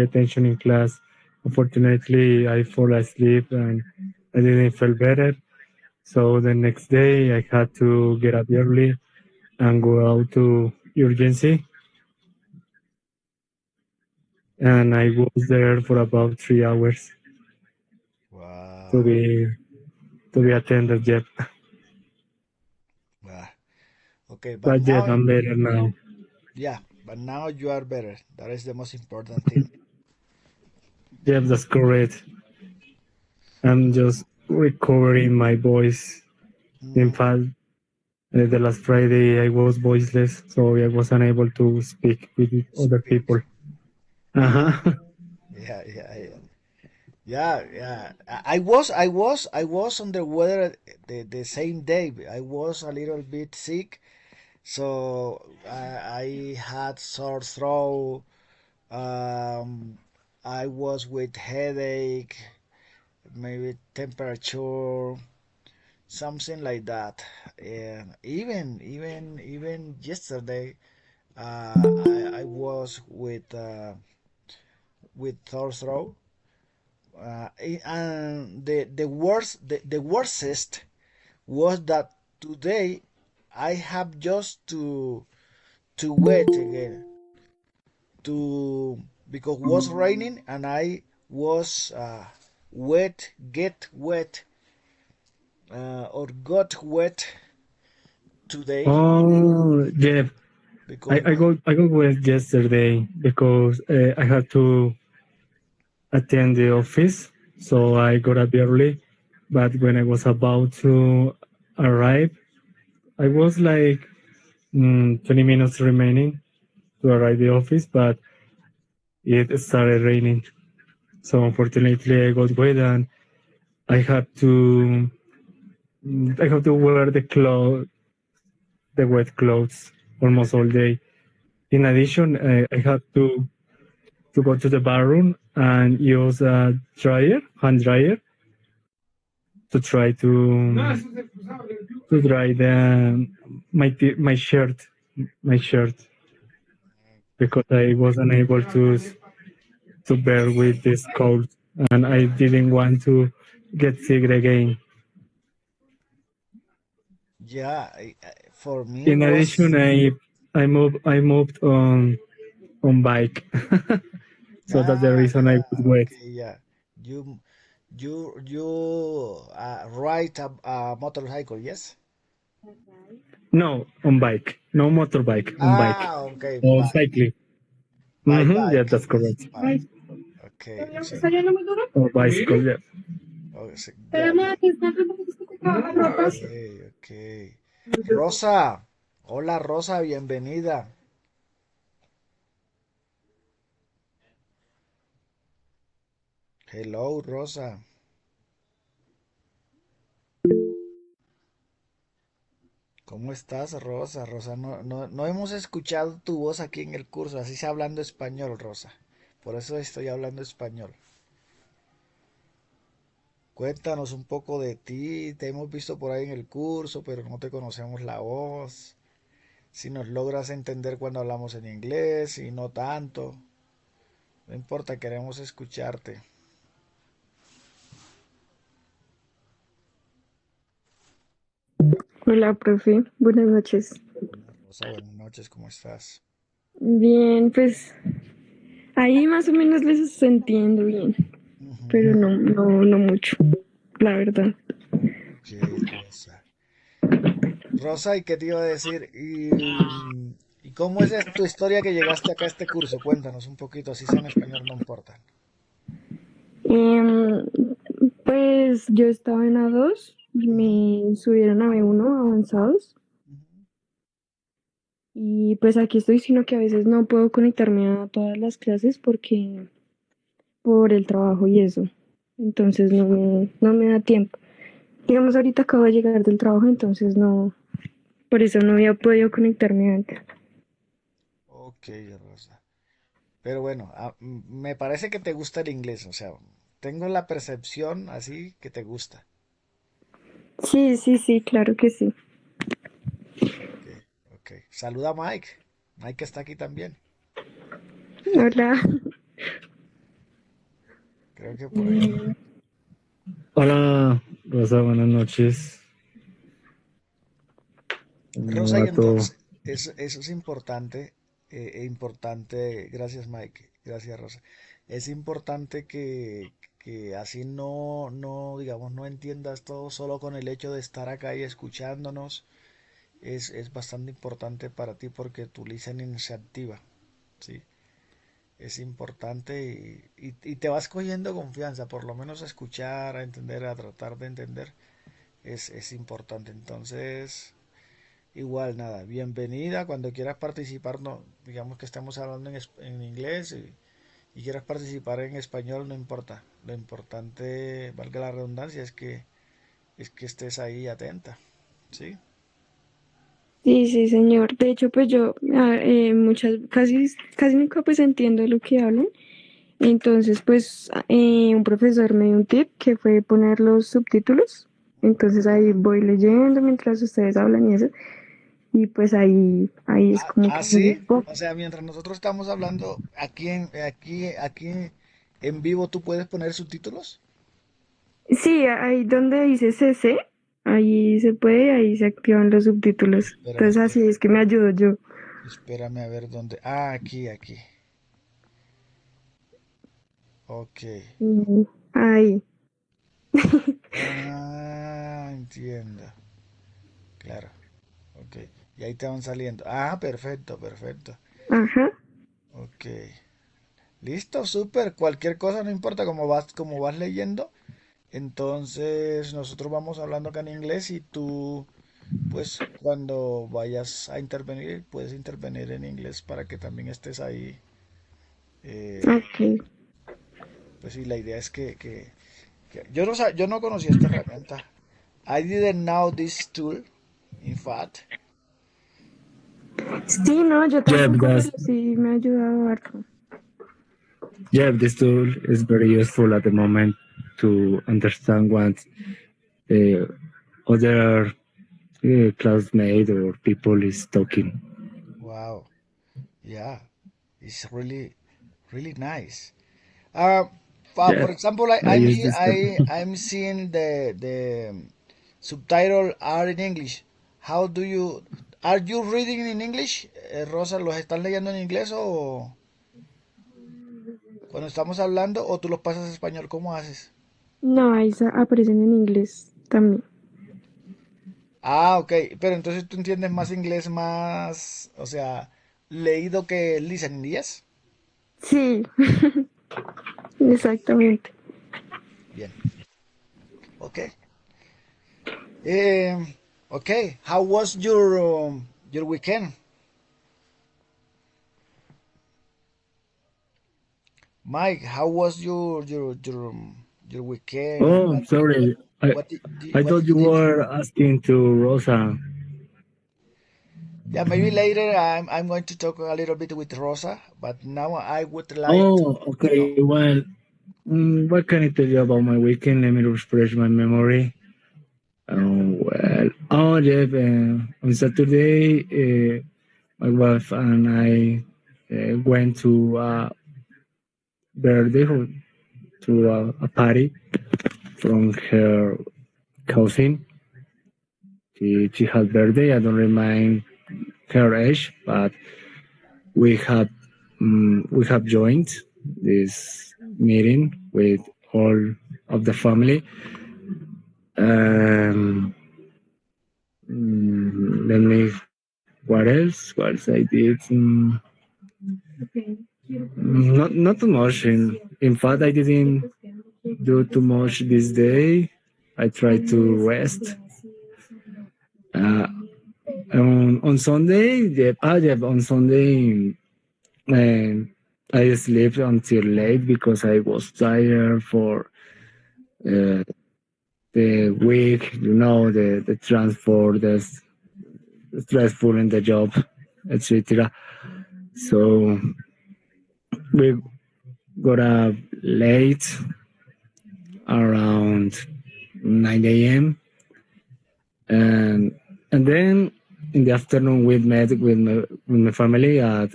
attention in class. Unfortunately, I fall asleep and I didn't feel better. So the next day, I had to get up early and go out to urgency. And I was there for about 3 hours Wow. to be attended. Yet, Wow. Okay, but but yet now, I'm better now. yeah, but now you are better. That is the most important thing. Yep, that's correct. I'm just recovering my voice. In Mm, fact, the last Friday I was voiceless, so I was unable to speak with other speak. people. Yeah, Uh-huh. yeah, yeah, yeah. Yeah, yeah. I was on the weather the same day. I was a little bit sick, so I had sore throat. Um, I was with headache, maybe temperature, something like that. And even yesterday, I was with sore throat. And the worstest was that today I have just to wait again to because was raining and I was get wet or got wet today Oh, yeah. because I got west yesterday because I had to attend the office, so I got up early. But when I was about to arrive, I was like 20 minutes remaining to arrive the office, but it started raining. So unfortunately, I got wet and I had to wear the wet clothes almost all day. In addition, I had to go to the bathroom and use a hand dryer, to try to dry my shirt, because I was unable to bear with this cold, and I didn't want to get sick again. yeah for me In addition, was I moved on bike, so that's the reason I yeah was wet. okay yeah you you ride a motorcycle, yes. No, on bike, no motorbike, on bike Okay, or bike. cycling. Yeah, Bike. that's correct. Bike. Okay. So, Or bicycle, yeah. yeah. Okay, okay. Rosa. Hola, Rosa, bienvenida. Hello, Rosa. ¿Cómo estás, Rosa? Rosa, no hemos escuchado tu voz aquí en el curso, así se hablando español, Rosa. Por eso estoy hablando español. Cuéntanos un poco de ti. Te hemos visto por ahí en el curso, pero no te conocemos la voz. Si nos logras entender cuando hablamos en inglés y no tanto. No importa, queremos escucharte. Hola, profe. Buenas noches. Rosa, buenas noches, ¿cómo estás? Bien, pues ahí más o menos les entiendo bien, pero Ujú. no mucho, la verdad. Ok, Rosa. Rosa, ¿y qué te iba a decir? ¿Y cómo es tu historia que llegaste acá a este curso? Cuéntanos un poquito, así sea en español, no importa. Em, pues yo estaba en A2 y Ujú, me subieron a B1 avanzados ujú. y pues aquí estoy, sino que a veces no puedo conectarme a todas las clases porque por el trabajo y eso. Entonces no me da tiempo. Digamos, ahorita acabo de llegar del trabajo, entonces no, por eso no había podido conectarme antes. Ok, Rosa. Pero bueno, me parece que te gusta el inglés, o sea, tengo la percepción así que te gusta. Sí, sí, sí, claro que sí. Ok, ok. Saluda a Mike. Mike está aquí también. Hola. Creo que por ahí. Hola, Rosa, buenas noches. ¿Cómo Rosa, y va todo? entonces, eso es importante, importante, gracias Mike, gracias Rosa. Es importante que así digamos, no entiendas todo solo con el hecho de estar acá y escuchándonos. Es bastante importante para ti porque tu listening se activa, ¿sí? Es importante y te vas cogiendo confianza, por lo menos a escuchar, a entender, a tratar de entender, es importante. Entonces, igual, nada, bienvenida cuando quieras participar, no, digamos que estamos hablando en inglés y quieras participar en español, no importa. Lo importante, valga la redundancia, es que estés ahí atenta, ¿sí? Sí, sí, señor. De hecho, pues yo casi nunca pues entiendo lo que hablan. Entonces, pues un profesor me dio un tip que fue poner los subtítulos. Entonces ahí voy leyendo mientras ustedes hablan y eso. Y pues ahí es como que Sí, poco. o sea, mientras nosotros estamos hablando aquí en vivo, ¿tú puedes poner subtítulos? Sí, ahí donde dice CC, ahí se puede, ahí se activan los subtítulos. Espérame, Entonces así es que me ayudo yo. espérame a ver dónde. Aquí. Ok. Ahí. Entiendo. Claro. Ok. Y ahí te van saliendo. Perfecto. Ajá. Ok. Listo, súper. Cualquier cosa, no importa cómo vas leyendo. Entonces, nosotros vamos hablando acá en inglés y tú, pues, cuando vayas a intervenir, puedes intervenir en inglés para que también estés ahí. eh, Ok. pues sí, la idea es yo no conocía esta herramienta. I didn't know this tool, in fact. Sí, no, yo Yeah, tampoco, pero because sí me ha ayudado harto. yeah, this tool is very useful at the moment to understand what uh, other classmate or people is talking. Wow. Yeah, it's really nice. Uh, Yeah, for example, I use this tool. I'm seeing the subtitle are in English. How do you are you reading in English? Rosa, ¿los estás leyendo en inglés o cuando estamos hablando o tú los pasas a español? ¿Cómo haces? No, ahí aparecen en inglés también. Ok, pero entonces tú entiendes más inglés más, o sea, leído que listening, ¿yes? Sí, exactamente. Bien, ok. Um, okay, how was your weekend, Mike? How was your weekend? Oh, sorry. I What thought did you you did? were asking to Rosa. Yeah, maybe later I'm going to talk a little bit with Rosa, but now I would like Oh, to know. okay. Well, what can I tell you about my weekend? Let me refresh my memory. Yeah, on Saturday, my wife and I went to a birthday to a party from her cousin. She had birthday. I don't remind her age, but we have we have joined this meeting with all of the family. Um, Let me. What else? What else I did? Not too much. In fact, I didn't do too much this day. I tried to rest. Uh, on Sunday, on Sunday, I slept until late because I was tired for uh, the week. The transport, the stressful in the job, etc. So we got up late, around 9 a.m. and and then in the afternoon we met with my family at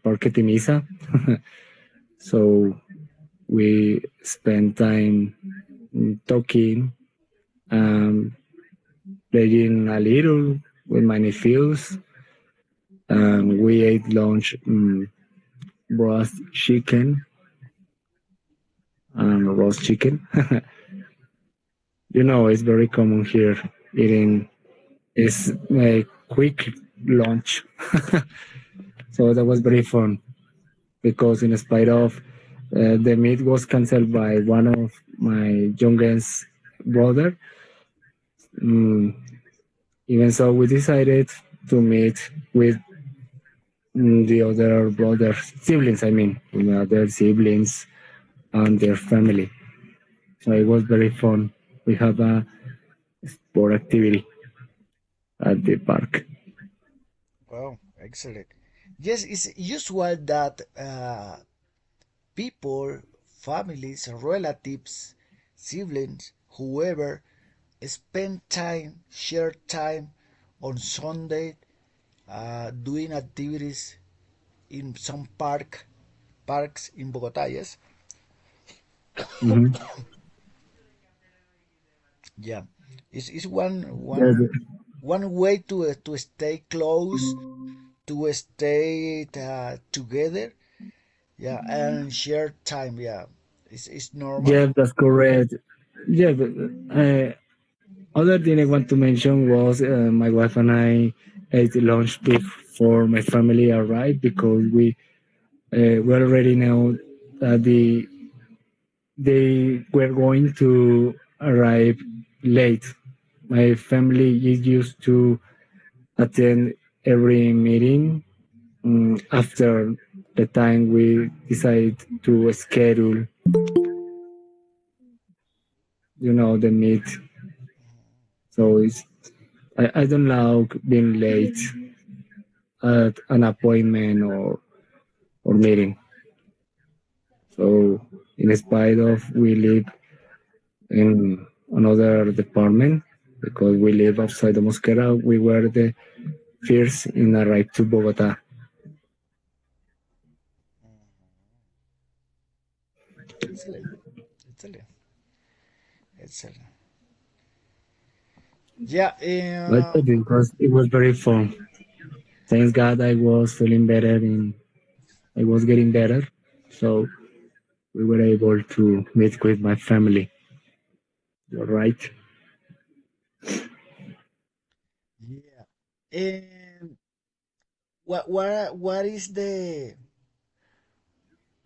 Parque Timisa. So we spent time talking, um, playing a little with my nephews. We ate lunch, roast chicken, roast chicken. It's very common here eating is a quick lunch. So that was very fun because in spite of the meet was canceled by one of my youngest brother, um, even so we decided to meet with the other brothers, siblings, I mean, the other siblings and their family. So it was very fun. We have a sport activity at the park. Wow, excellent. Yes, it's usual that people, families, relatives, siblings, whoever, spend time, share time on Sunday, doing activities in some parks in Bogotá. Yes, Mm-hmm. yeah, it's Yeah, one way to stay close, to stay together. Yeah, and share time. Yeah, it's normal. yeah, that's correct. Yeah, but, other thing I want to mention was my wife and I ate lunch before my family arrived because we already know that they were going to arrive late. My family is used to attend every meeting after the time we decide to schedule, the meet. So I don't like being late at an appointment or meeting. So in spite of we live in another department because we live outside the Mosquera, we were the first in arrive to Bogota. Excellent, excellent, excellent. Yeah, But it was very fun. Thanks God I was feeling better and I was getting better. So we were able to meet with my family. You're right. yeah. And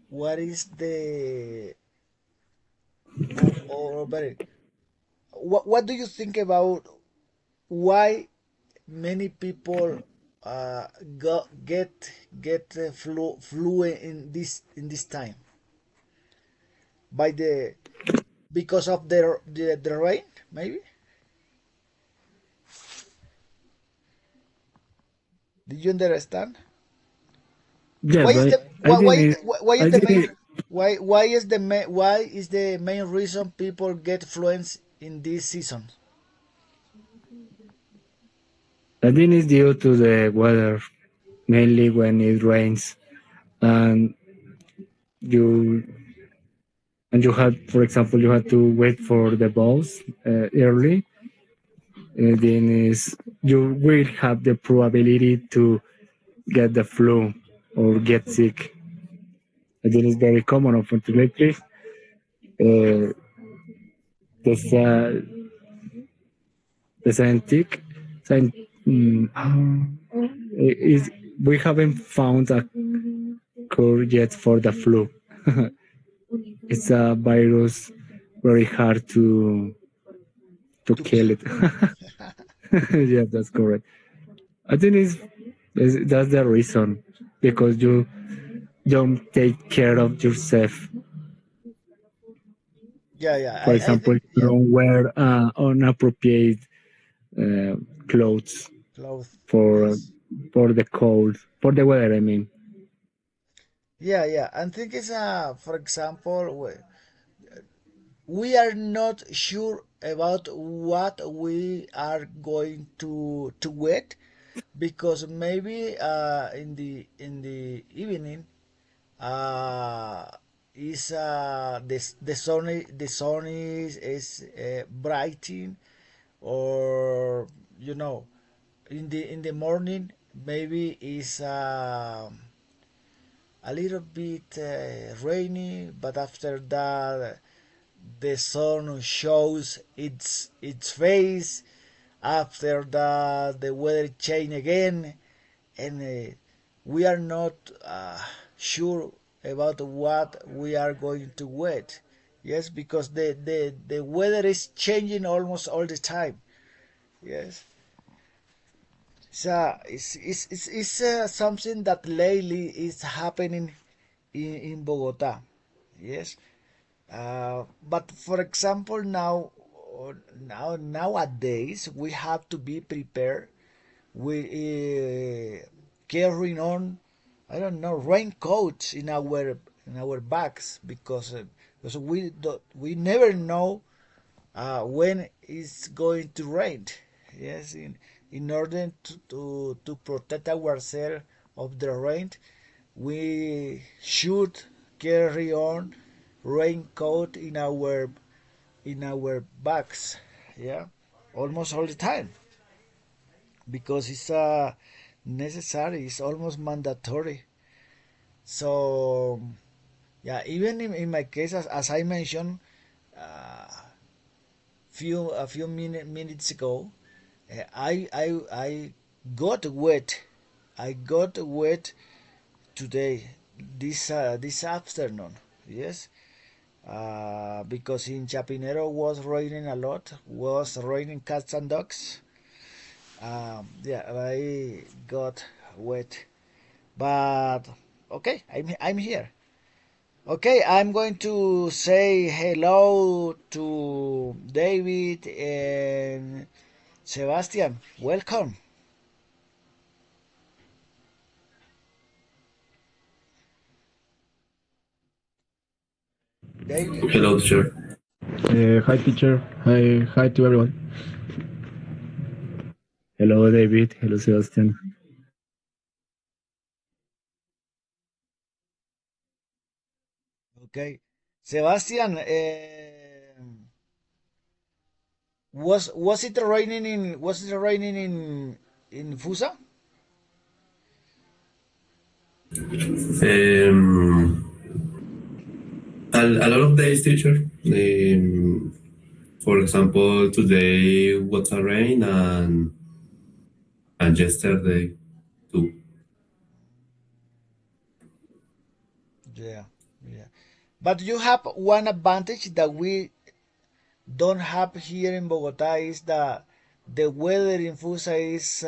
what is the or better, what do you think about why many people get fluent in this time by the because of the rain maybe? Did you understand? Yeah, Why is but the why is I the main didn't, why is the main reason people get fluent in this season? I think it's due to the weather, mainly when it rains and you you had, for example, you had to wait for the balls early. Then is you will have the probability to get the flu or get sick. I think it's very common, unfortunately. Uh, this the scientific, is we haven't found a cure yet for the flu. It's a virus very hard to To kill kill. it. Yeah, that's correct. I think that's the reason because you don't take care of yourself. Yeah, yeah. For I example, think you yeah. don't wear inappropriate uh, clothes Clothes. for Yes. for the cold, for the weather. I mean, Yeah, yeah. I think it's for example, we are not sure about what we are going to wet because maybe in the evening uh is the sun is brighting, or in the morning maybe is a little bit rainy, but after that the sun shows its face. After that the weather change again, and we are not sure about what we are going to get. Yes, because the weather is changing almost all the time. Yes. So it's something that lately is happening in Bogota. Yes. But for example, nowadays we have to be prepared. We carrying on, I don't know, raincoats in our bags, because we never know when it's going to rain. Yes, in order to protect ourselves of the rain, we should carry on raincoat in our bags. Yeah, almost all the time, because it's necessary. It's almost mandatory. So yeah, even in my case, as I mentioned a few minutes ago, I got wet. I got wet today, this afternoon. Yes, because in Chapinero was raining a lot. Was raining cats and dogs. Yeah, I got wet, but okay, I'm here. Okay, I'm going to say hello to David and Sebastian. Welcome. David. Hello, teacher. Hi, teacher. Hi to everyone. Hello, David. Hello, Sebastian. Okay, Sebastian. Was it raining in Fusa? Um, a lot of days, teacher. For example, today was a rain, and yesterday too. Yeah, yeah. But you have one advantage that we don't have here in Bogota, is that the weather in Fusa is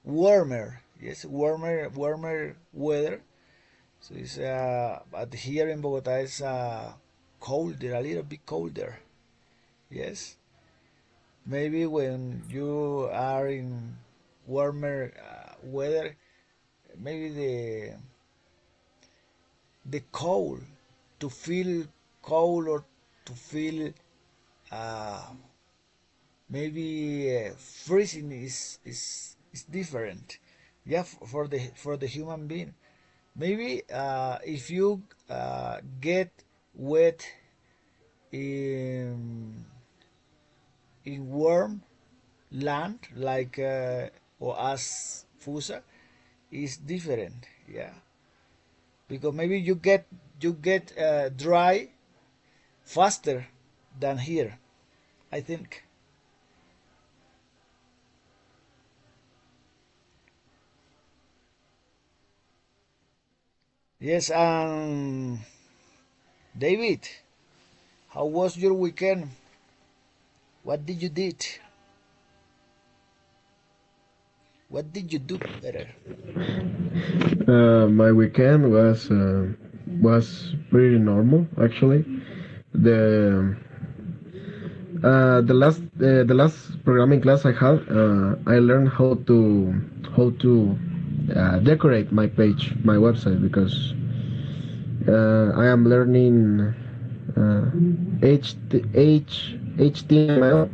warmer. Yes, warmer weather. So it's but here in Bogota it's colder, a little bit colder. Yes, maybe when you are in warmer weather, maybe the cold, to feel cold, or to feel uh, maybe freezing is different. Yeah, for the human being. Maybe if you get wet in warm land, like or as Fusa, is different. Yeah, because maybe you get dry faster than here, I think. Yes, David, how was your weekend? What did you did? What did you do better? My weekend was pretty normal actually. The the last programming class I had, I learned how to decorate my page, my website, because I am learning HTML,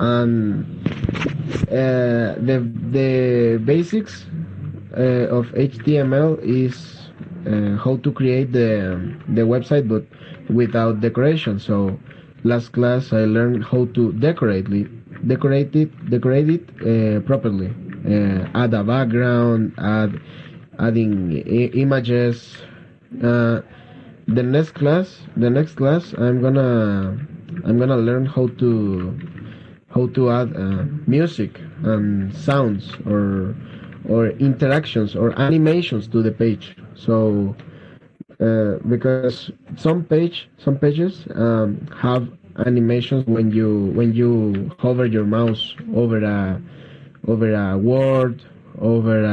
and the basics of HTML is how to create the website, but without decoration. So last class I learned how to decorate it properly. Add a background, adding images. Uh, the next class I'm gonna learn how to add music and sounds or interactions or animations to the page. So because some pages have animations when you hover your mouse over a word, over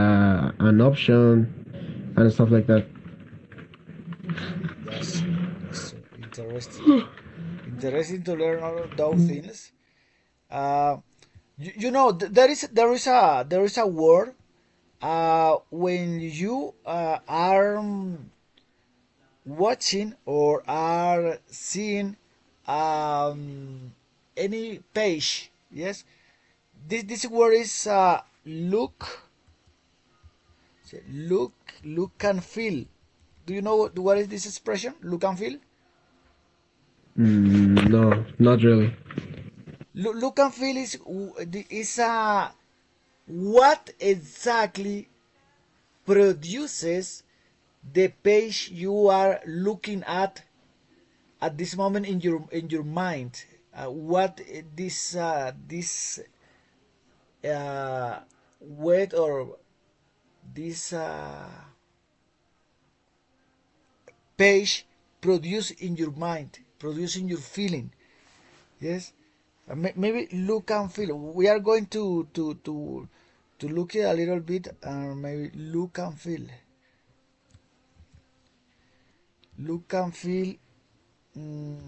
an option, and stuff like that. That's interesting. Interesting to learn all of those things. Uh, there is a word when you are watching or are seeing any page. Yes, this word is look, look and feel. Do you know what is this expression? Look and feel. No, not really. Look and feel is what exactly produces the page you are looking at this moment in your mind. What this word or this page produce in your mind, producing your feeling. Yes. Maybe look and feel. We are going to look it a little bit and maybe look and feel. Look and feel, mm,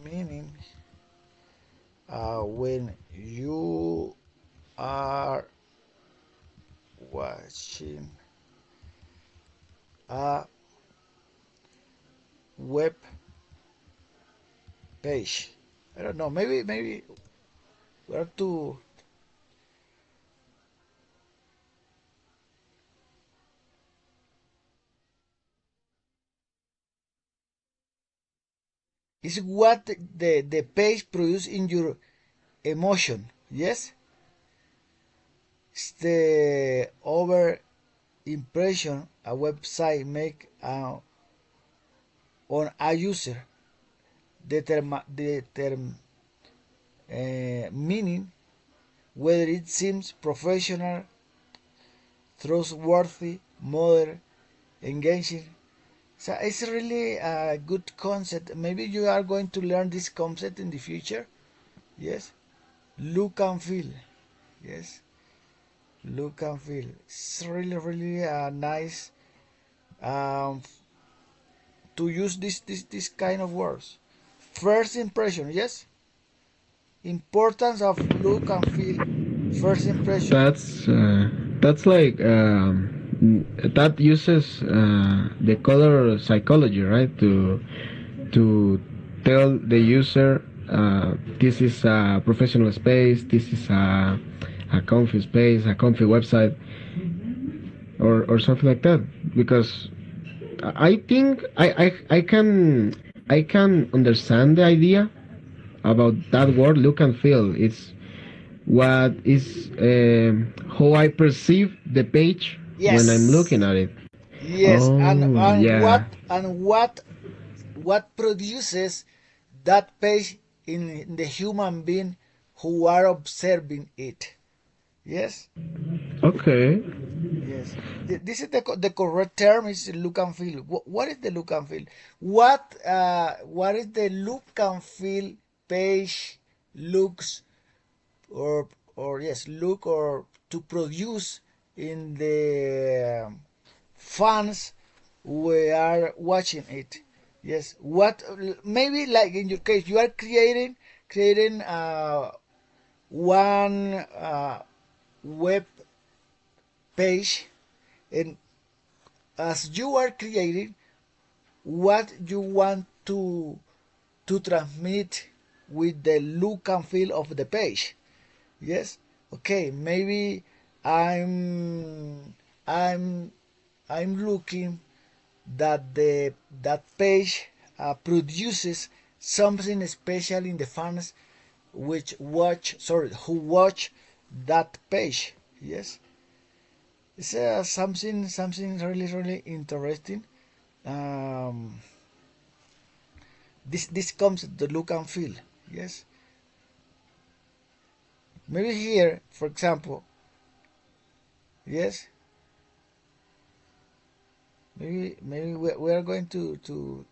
meaning when you are watching a web page. I don't know. Maybe we have to. Is what the page produce in your emotion. Yes, it's the over impression a website make on a user. Meaning whether it seems professional, trustworthy, modern, engaging. So it's really a good concept. Maybe you are going to learn this concept in the future. Yes, look and feel. Yes, look and feel. It's really nice um, to use this kind of words. First impression. Yes, importance of look and feel. First impression. That's like that uses the color psychology, right? To tell the user this is a professional space, this is a comfy space, a comfy website, or something like that. Because I think I can understand the idea about that word look and feel. It's what is how I perceive the page when I'm looking Yes. at it. Yes, Oh and yeah. what produces that page in the human being who are observing it. Yes, Okay. yes. This is the correct term is look and feel. What is the look and feel? What is the look and feel page looks or yes look or to produce in the fans we are watching it. Yes, what maybe like in your case you are creating one web page, and as you are creating what you want to transmit with the look and feel of the page. Yes, okay, maybe i'm i'm I'm looking that that page produces something special in the fans who watch that page. Yes, it's something really interesting. Um, this comes the look and feel. Yes, maybe here, for example. Yes, maybe we are going to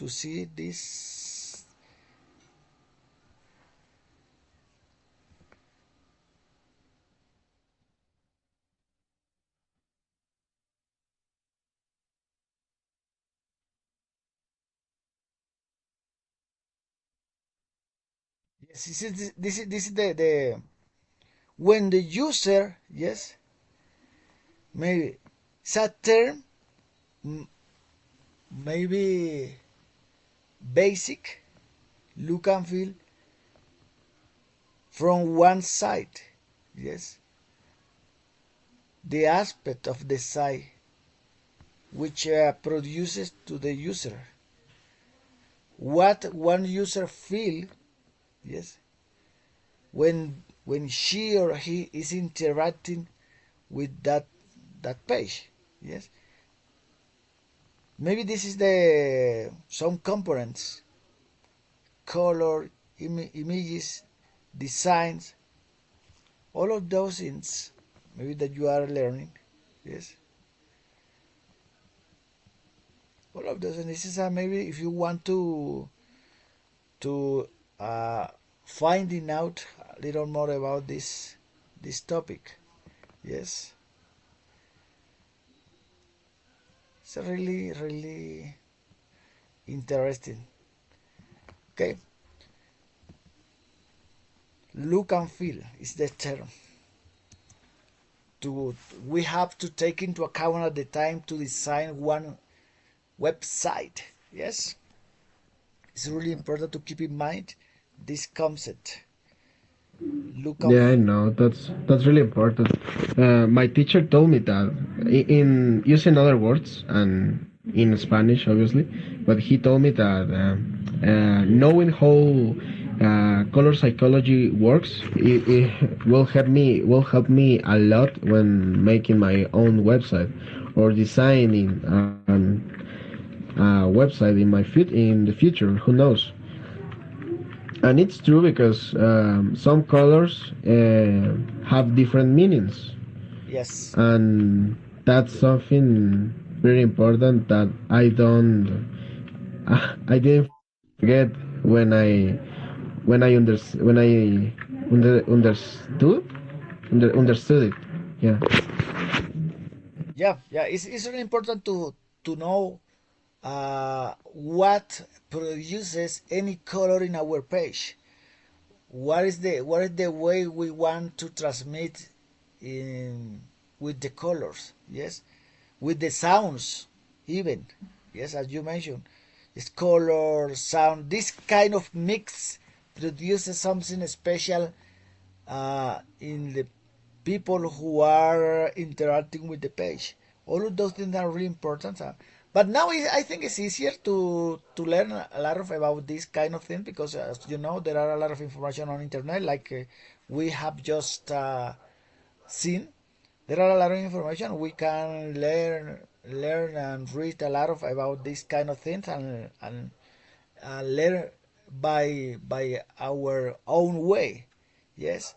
see this. Yes, this is the when the user, yes, maybe it's a term, maybe basic look and feel from one side. Yes, the aspect of the side which produces to the user what one user feel. Yes, when she or he is interacting with that page. Yes, maybe this is the some components, color, images, designs, all of those things maybe that you are learning. Yes, all of those, and this is maybe if you want to uh, finding out a little more about this topic. Yes, it's really interesting. Okay, look and feel is the term. We have to take into account at the time to design one website. Yes, it's really important to keep in mind this concept. Look and Yeah, I know. That's really important. My teacher told me that in using other words and in Spanish, obviously, but he told me that knowing how color psychology works, it will help me a lot when making my own website or designing a website in the future. Who knows? And it's true because some colors have different meanings, yes, and that's something very important that I didn't forget when I understood it. Yeah. yeah. It's really important to know what produces any color in our page. What is the way we want to transmit in with the colors? Yes, with the sounds even. Yes, as you mentioned, it's color, sound. This kind of mix produces something special in the people who are interacting with the page. All of those things are really important. But now I think it's easier to learn a lot of about this kind of thing because, as you know, there are a lot of information on internet, like we have just seen. There are a lot of information we can learn and read a lot of about this kind of things and learn by our own way. Yes,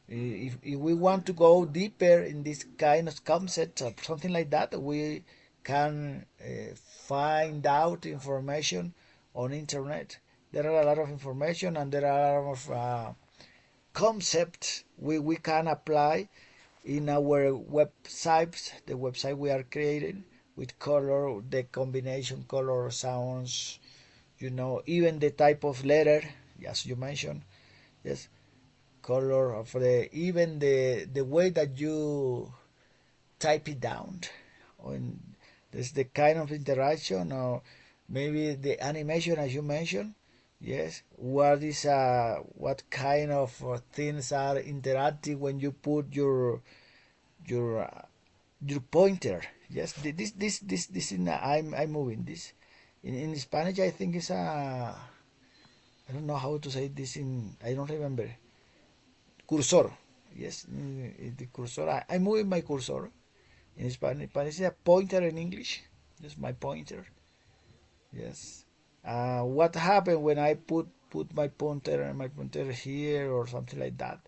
if we want to go deeper in this kind of concept or something like that, we can find out information on internet. There are a lot of information and there are a lot of concepts we can apply in our websites, the website we are creating with color, the combination color, sounds, even the type of letter, as you mentioned. Yes, color of the way that you type it down when there's the kind of interaction or maybe the animation as you mentioned. Yes, what kind of things are interactive when you put your your pointer. Yes, this in I'm moving this. In Spanish, I think it's a, I don't know how to say this in, I don't remember. Cursor. Yes, the cursor. I'm moving my cursor. In Spanish, it's a pointer in English. Just my pointer. Yes. What happened when I put my pointer here or something like that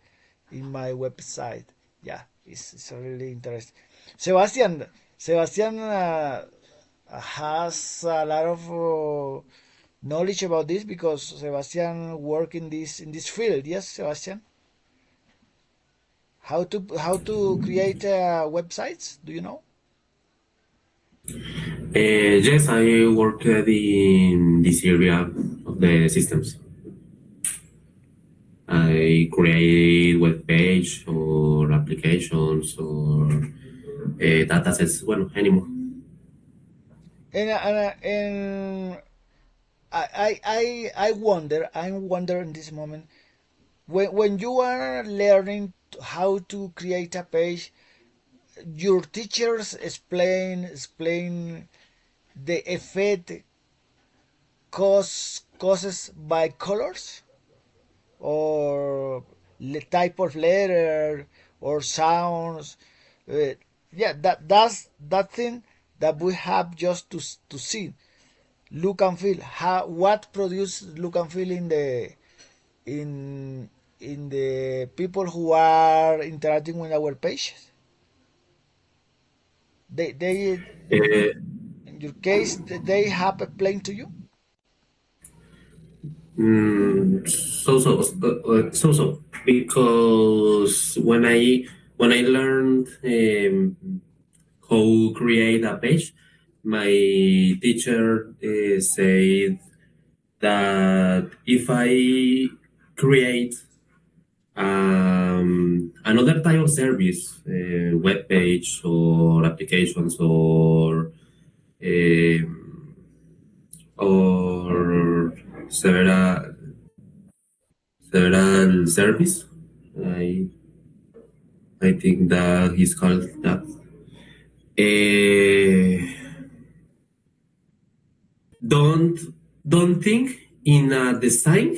in my website? Yeah, it's really interesting. Sebastian has a lot of knowledge about this because Sebastian work in this field. Yes, Sebastian. How to create websites? Do you know? Yes, I worked in this area of the systems. I create web page or applications or data sets. Bueno, anymore. And I wonder in this moment when you are learning how to create a page, your teachers explain the effect causes by colors or type of letter or sounds. Uh, yeah, that's that thing that we have just to see, look and feel. How what produce look and feel in in the people who are interacting with our pages. They Uh, in your case they have explained to you. so because when I learned how create a page, my teacher said that if I create another type of service, web page or applications or several service. I I think that he's called that. Uh, don't don't think in a design,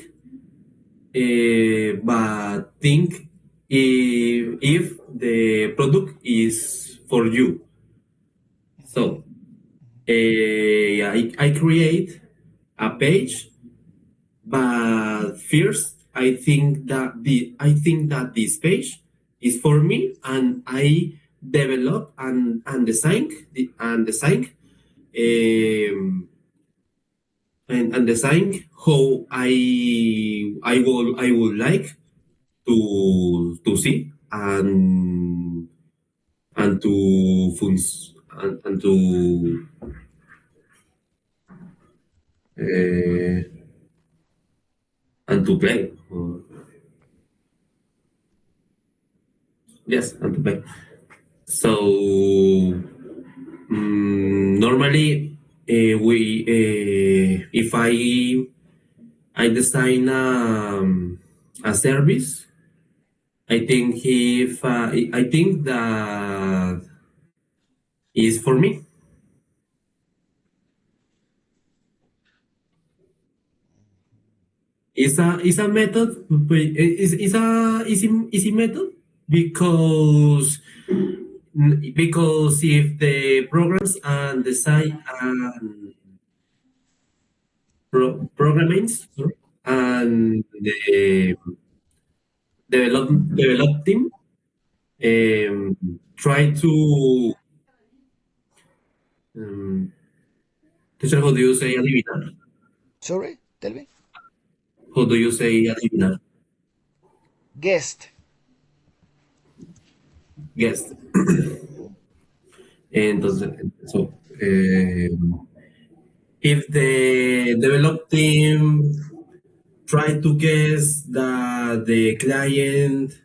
but think if the product is for you. So I create a page, but first I think that this page is for me, and I develop um, and design how I would like to see and to and uh, and to play. Yes, and to play. So normally if I design a service, I think that is for me. It's a method, but it's a easy method because if the programs and design and programmings and the develop team try to um, teacher, how do you say adivinar? Sorry, tell me. How do you say adivinar? Guest. Guest. Entonces, so, if the develop team try to guess that the client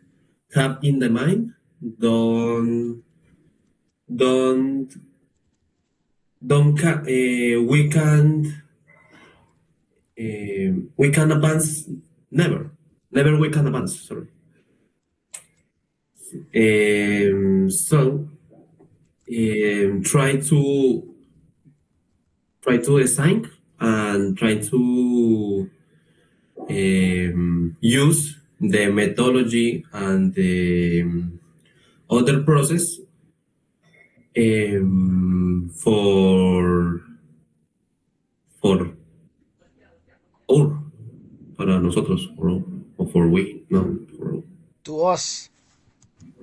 have in the mind, don't we can advance, never we can advance, sorry. So try to design and try to use the methodology and the other process for all, para nosotros, or for we, no, for, To us.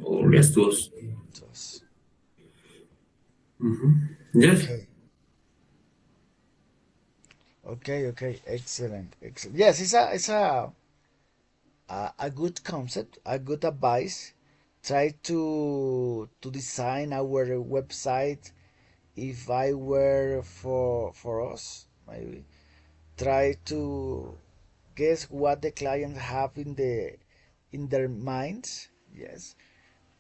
or yes, to us. To us. Yes. Okay. Okay. Excellent. Yes, it's a good concept, a good advice. Try to design our website. If I were for us, maybe try to guess what the clients have in their minds. Yes,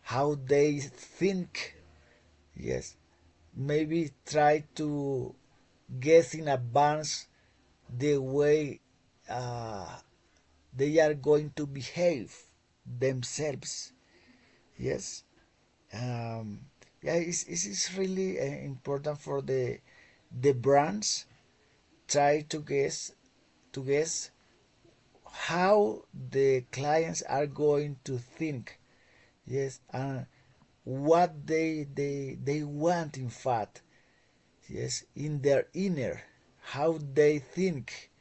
how they think. Yes, maybe try to guess in advance the way they are going to behave themselves. Yes, yeah, it's really important for the brands. Try to guess how the clients are going to think. Yes, and what they want in fact. Yes, in their inner, how they think.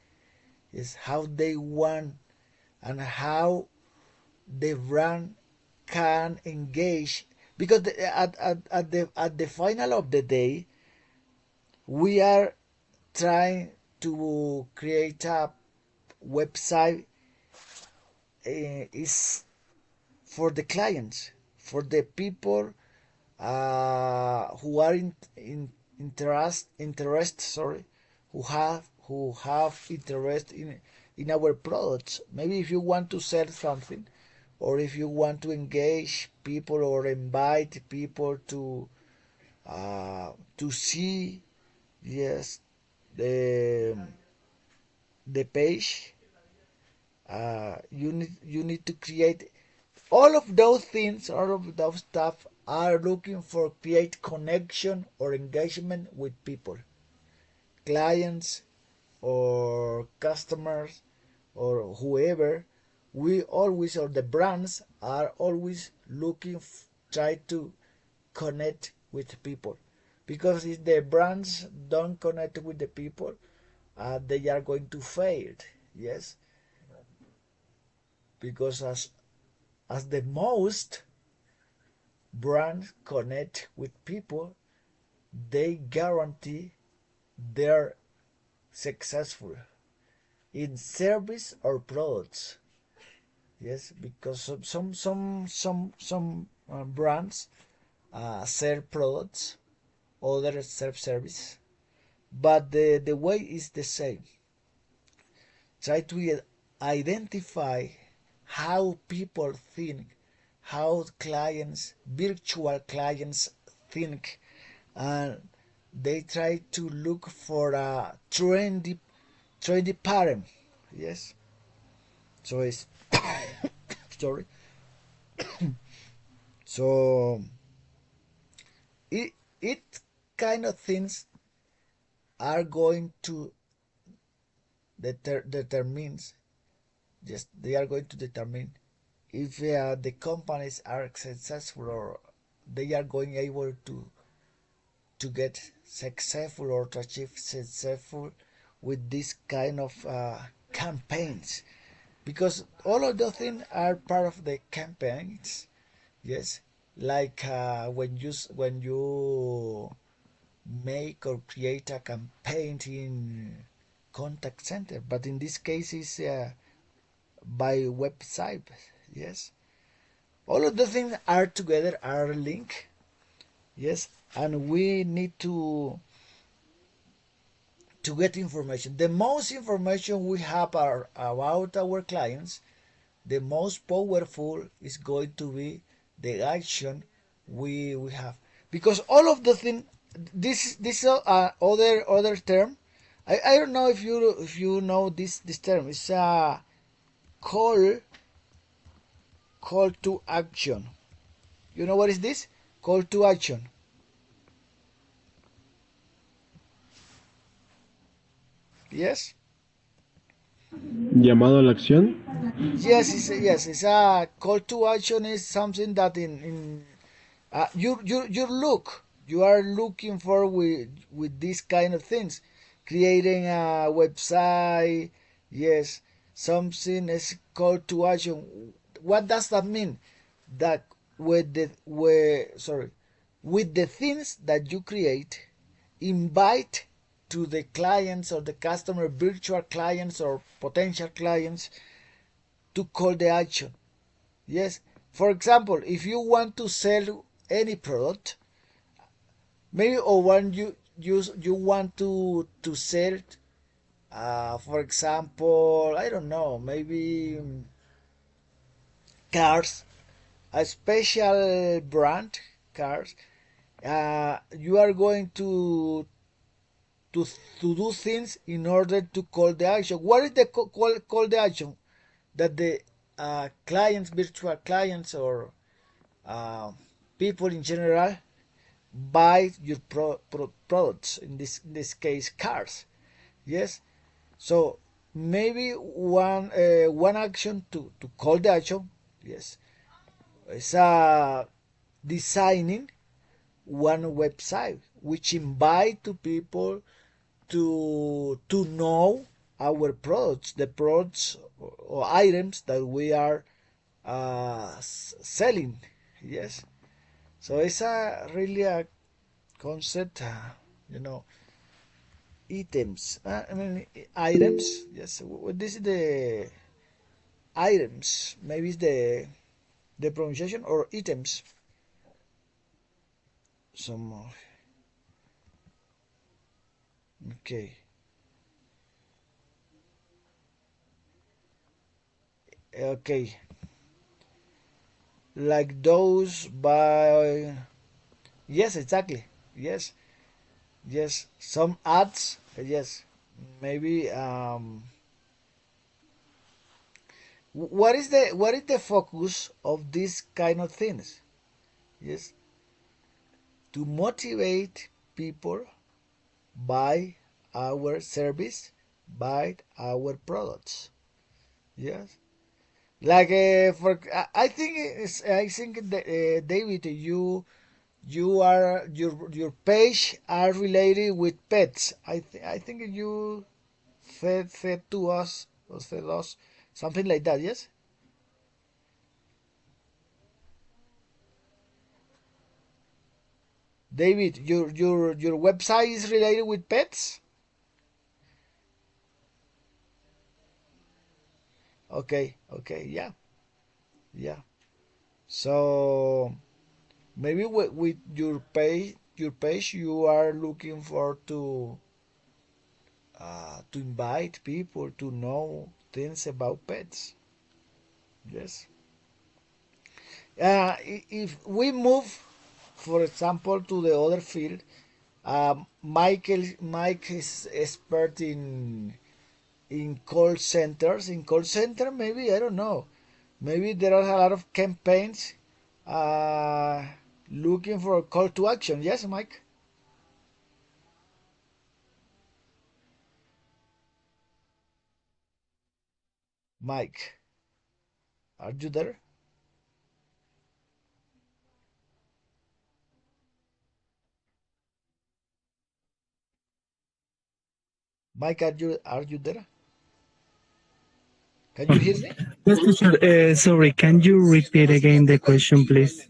Yes, how they want, and how the brand can engage, because at the final of the day we are trying to create a website is for the clients, for the people who are interest, sorry, who have interest in our products. Maybe if you want to sell something, or if you want to engage people or invite people to see, yes, the the page, you need to create all of those things. All of those stuff are looking for create connection or engagement with people, clients or customers or whoever. We always, or the brands are always looking try to connect with people, because if the brands don't connect with the people, they are going to fail. Yes, because as the most brands connect with people, they guarantee they're successful in service or products. Yes, because some brands sell products, others sell service, but the way is the same. Try to identify how people think, how clients, virtual clients think, and they try to look for a trendy pattern. Yes, so it's sorry. So it kind of things are going to determines, yes, they are going to determine if the companies are successful, or they are going able to get successful or to achieve successful with this kind of campaigns, because all of those things are part of the campaigns. Yes, like when you make or create a campaign in contact center, but in this case is by website. Yes, all of the things are together, are linked. Yes, and we need to get information. The most information we have about our clients, the most powerful is going to be the action we have, because all of the thing, this other term, I don't know if you know this term. It's a call call to action. You know what is this? Call to action. Yes. Llamado a la acción. Yes, it's a call to action is something that you are looking for with these kind of things, creating a website. Yes, something is call to action. What does that mean? That with the things that you create, invite to the clients or the customer, virtual clients or potential clients, to call the action. Yes. For example, if you want to sell any product, maybe or one you want to sell, for example, I don't know, maybe cars, a special brand cars. You are going to to do things in order to call the action. What is the call the action? That the clients, virtual clients, or uh, people in general buy your products. In this case, cars. Yes. So maybe one action to call the action. Yes, is designing one website which invite to people to know our products, the products or items that we are selling. Yes, so it's a really a concept, you know, items. I mean items. Yes, this is the items. Maybe it's the pronunciation or items. Some more. Okay. Okay. Like those by. Yes, exactly. Yes. Yes. Some ads. Yes. Maybe. What is the focus of these kind of things? Yes. To motivate people buy our service, buy our products. Yes. Like I think David, you are your page are related with pets. I think you fed to us or fed us something like that. Yes, David, your website is related with pets. Okay, okay, yeah, yeah. So maybe with your page you are looking for to invite people to know things about pets. Yes. If we move, for example, to the other field, Mike is expert in call centers. In call center, maybe I don't know. Maybe there are a lot of campaigns uh, looking for a call to action. Yes, Mike. Mike, are you there? Mike, are you there? Can you hear me? Yes, teacher. Sorry, can you repeat again the question, please?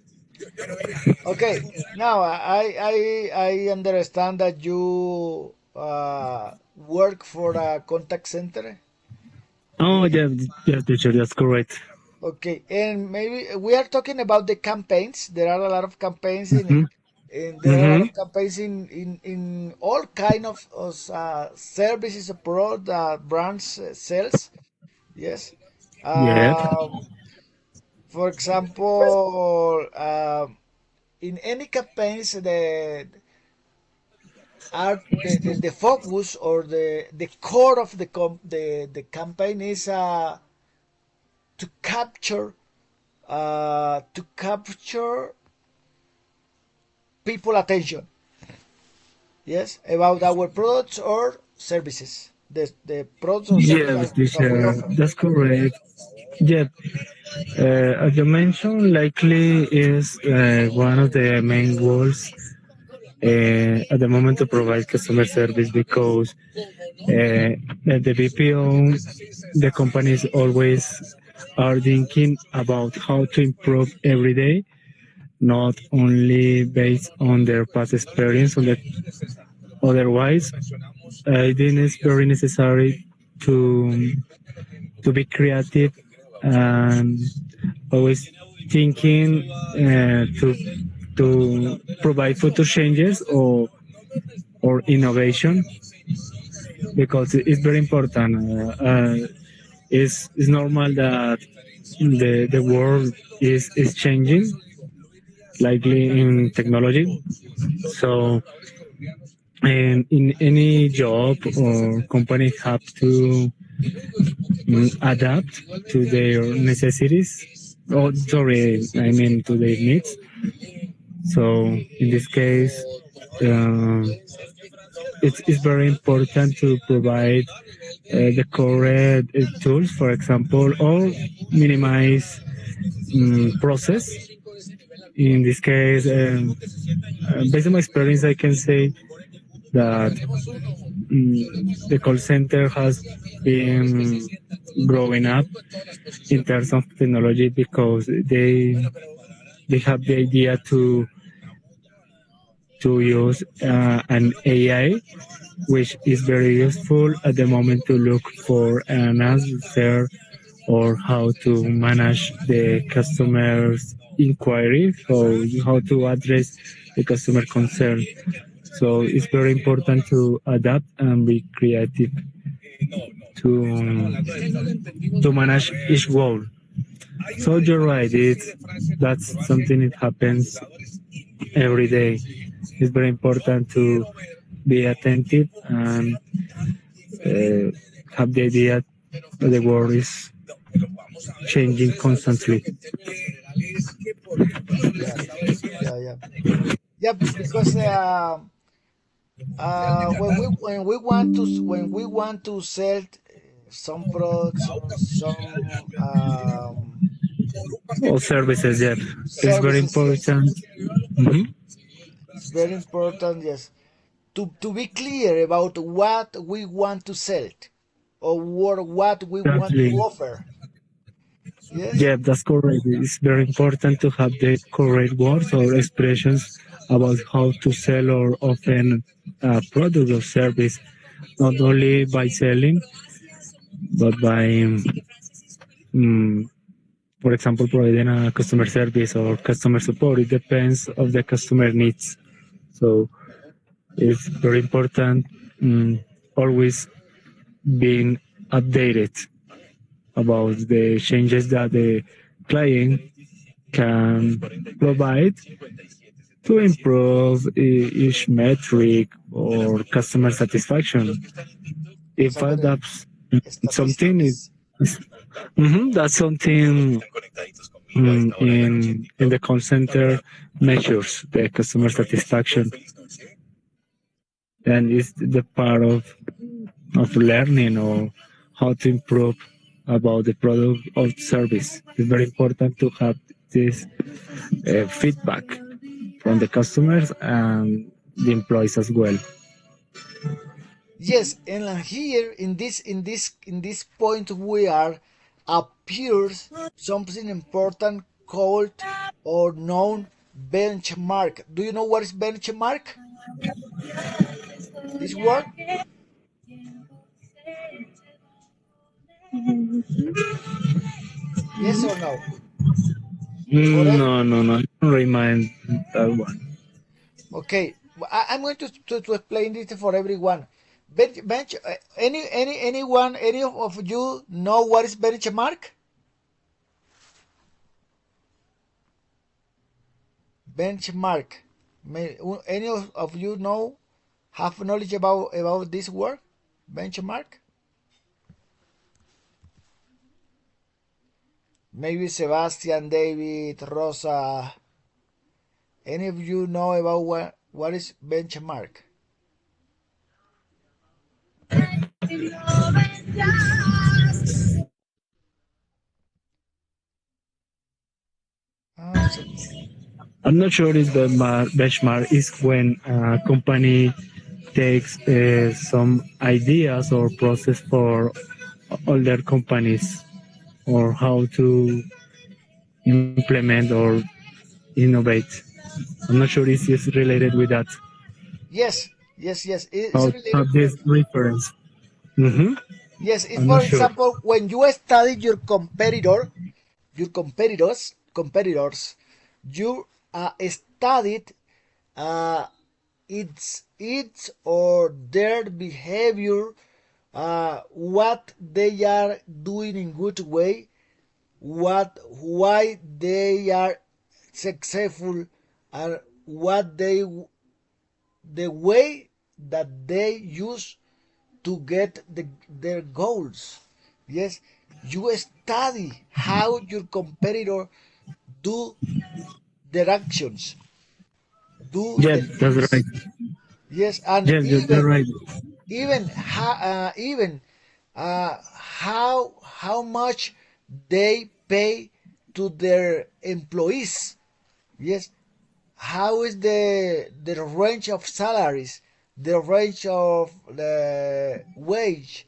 Okay. Now I understand that you work for a contact center. Oh, Yes. yeah, yes, teacher. That's correct. Okay, and maybe we are talking about the campaigns. There are a lot of campaigns Mm-hmm. in there are a lot Mm-hmm. of campaigns in all kind of services abroad that brands sells. Yes. Yep. For example, in any campaigns, the focus or the core of the campaign is to capture people attention. Yes, about our products or services. the products or services Yes, that we teacher, offer. that's correct. Yep. As you mentioned, likely is one of the main goals at the moment to provide customer service because at the BPO, the companies always are thinking about how to improve every day, not only based on their past experience. Otherwise, I think it's very necessary to to be creative and always thinking to provide future changes or innovation because it's very important. It's normal that the world is changing, likely in technology. So, and in any job or company have to adapt to their necessities. Oh, sorry, I mean to their needs. So in this case, uh, it's very important to provide the correct tools, for example, or minimize process. In this case, based on my experience, I can say that the call center has been growing up in terms of technology because they have the idea to use an AI, which is very useful at the moment to look for an answer or how to manage the customer's inquiry, so how to address the customer concern. So it's very important to adapt and be creative to manage each goal. So you're right. That's something that happens every day. It's very important to be attentive and have the idea that the world is changing constantly. Yeah, yeah. Yeah, because when we want to sell some products or some All services, yeah, it's very services, yes, important. Mhm. it's very important, yes, to be clear about what we want to sell or what we want to Exactly. offer. Yes, Yeah, that's correct. It's very important to have the correct words or expressions about how to sell or offer a product or service, not only by selling, but by, for example, providing a customer service or customer support. It depends of the customer needs. So it's very important always being updated about the changes that the client can provide to improve each metric or customer satisfaction. In fact, somebody that's something statistics. that's something in the call center measures the customer satisfaction, and it's the part of learning or how to improve about the product or service. It's very important to have this feedback from the customers and the employees as well. Yes, and here in this point we are appears something important called or known benchmark. Do you know what is benchmark? This word? Yes or no? For every, No, no, no. I don't remind that one. okay, I'm going to explain this for everyone. Anyone, any of you know what is benchmark? Benchmark. Any of you know, have knowledge about this word? Benchmark? Maybe Sebastian, David, Rosa. Any of you know about what is benchmark? Ah, so, I'm not sure if the benchmark is when a company takes some ideas or process for other companies or how to implement or innovate. I'm not sure if it's related with that. yes, yes. It's How related with. this reference. Mm-hmm. Yes, if I'm for not sure. example, when you study your competitor, your competitors, you studied uh, its or their behavior, what they are doing in good way, why they are successful, and what they the way that they use to get their goals. Yes, you study how your competitor do their actions, do Yeah, the that's right. things. Yes, and Yeah, you're right. even how much they pay to their employees. Yes, how is the range of salaries, the range of the wage.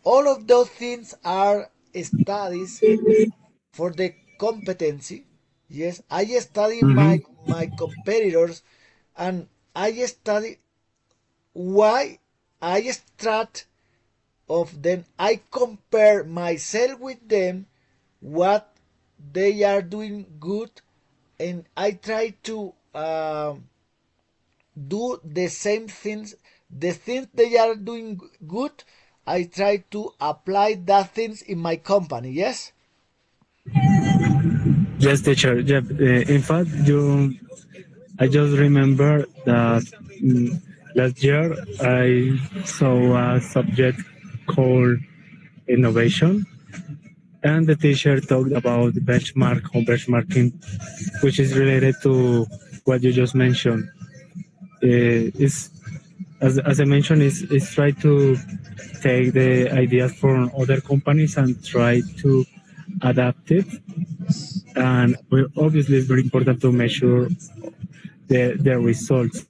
All of those things are studies for the competency. Yes, I study Mm-hmm. my competitors, and I study why I start of them. I compare myself with them, what they are doing good, and I try to do the same things, the things they are doing good. I try to apply that things in my company. Yes. Yes, teacher. Yeah, in fact, I just remember that last year I saw a subject called innovation, and the teacher talked about benchmark or benchmarking, which is related to what you just mentioned. Is as I mentioned, is try to take the ideas from other companies and try to adapt it. Yes. And obviously, it's very important to measure the results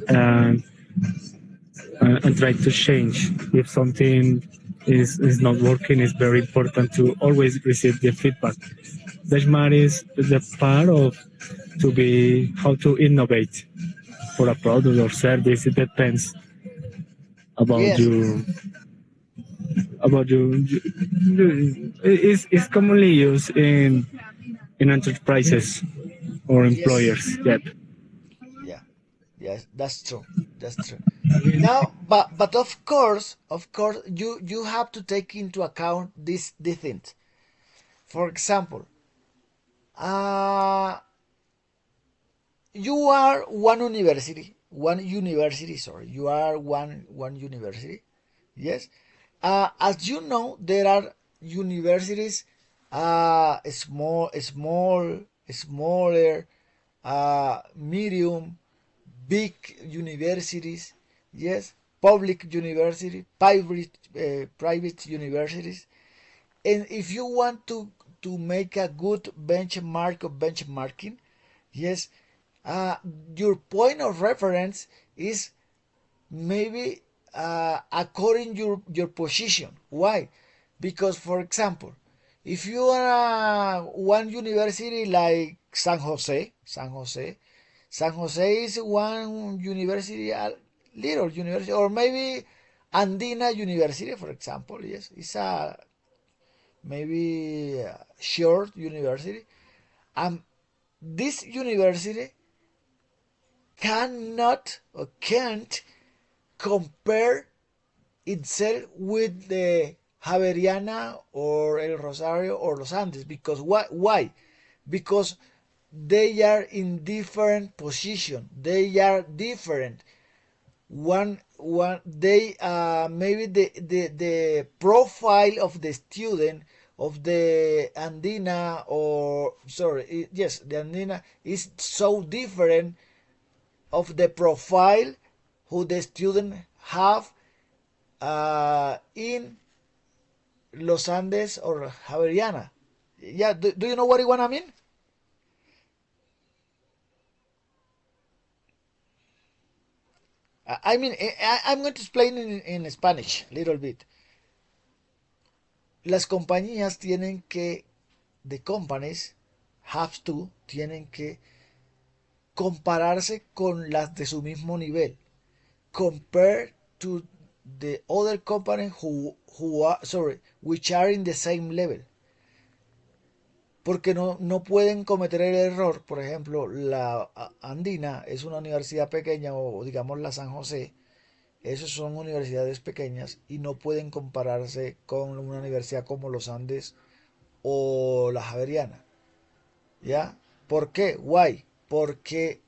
and try to change. If something is not working, it's very important to always receive the feedback. Benchmark is the part of to be how to innovate for a product or service. It depends about Yes. you about you. It's commonly used in enterprises or Yes. employers. Yep. Yeah. Yes. That's true. That's true. Now, but of course, you have to take into account these things. For example, uh, you are one university. Sorry, you are one university. Yes. As you know, there are universities, smaller, medium, big universities. Yes, public university, private universities. And if you want to make a good benchmark of benchmarking, yes, uh, your point of reference is maybe according your position. Why? Because for example, if you are one university like San Jose is one university, a little university, or maybe Andina University, for example. Yes, it's a maybe short university. And this university cannot or can't compare itself with the Javeriana or El Rosario or Los Andes. Because why? Because they are in different position. They are different. One they maybe the profile of the student of the Andina, or sorry, yes, the Andina is so different of the profile who the student have in Los Andes or Javeriana. Yeah, do you know what I mean? I mean, I'm going to explain in Spanish a little bit. Las compañías tienen que, the companies have to, tienen que compararse con las de su mismo nivel. Compare to the other companies which are in the same level. Porque no pueden cometer el error. Por ejemplo, la Andina es una universidad pequeña, o digamos la San José. Esas son universidades pequeñas y no pueden compararse con una universidad como los Andes o la Javeriana. ¿Ya? ¿Por qué? Why? Porque,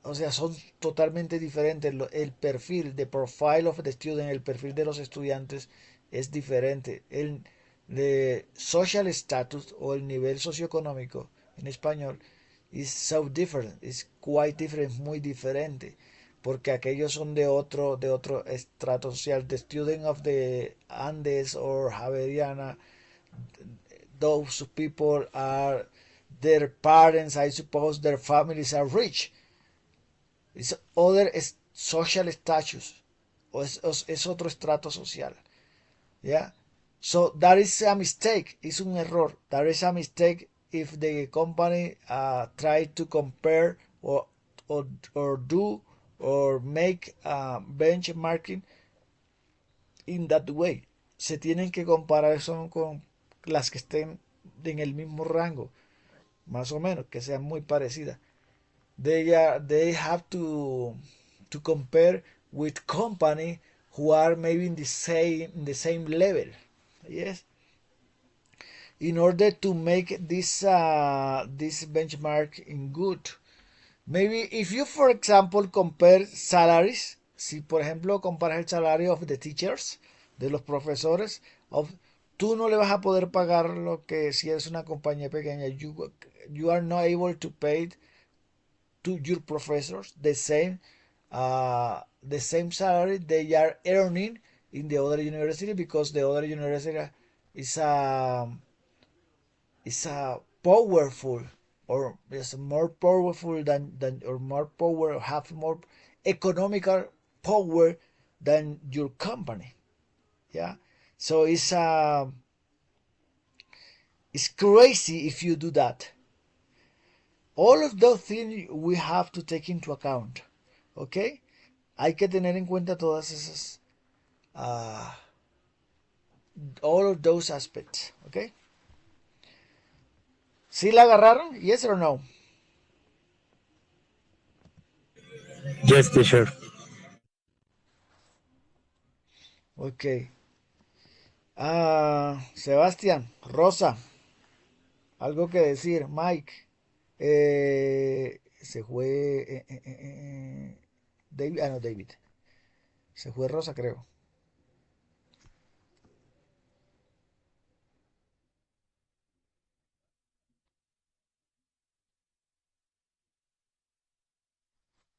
o sea, son totalmente diferentes. El perfil, the profile of the student, el perfil de los estudiantes es diferente. El de social status o el nivel socioeconómico en español is so different, is quite different, muy diferente, porque aquellos son de otro estrato social. The student of the Andes or Javeriana, those people are, their parents, I suppose their families are rich. It's other social status, o es otro estrato social. Yeah. So that is a mistake. Es un error. That is a mistake if the company try to compare or do or make benchmarking in that way. Se tienen que comparar son con las que estén en el mismo rango, más o menos, que sean muy parecidas. They have to compare with company who are maybe in the same level. Yes, in order to make this benchmark in good. Maybe if you, for example, compare salaries, si por ejemplo comparas el salario of the teachers, de los profesores, tú no le vas a poder pagar lo que si eres una compañía pequeña. You are not able to pay to your professors the same salary they are earning in the other university, because the other university is a powerful, or is more powerful than or more power, have more economical power than your company. Yeah, so it's crazy if you do that. All of those things we have to take into account. Okay, hay que tener en cuenta todas esas all of those aspects. Okay, ¿sí la agarraron? Yes or no? Yes, teacher. Ok. Sebastián, Rosa, algo que decir. Mike, se fue David. No, David. Se fue Rosa, creo.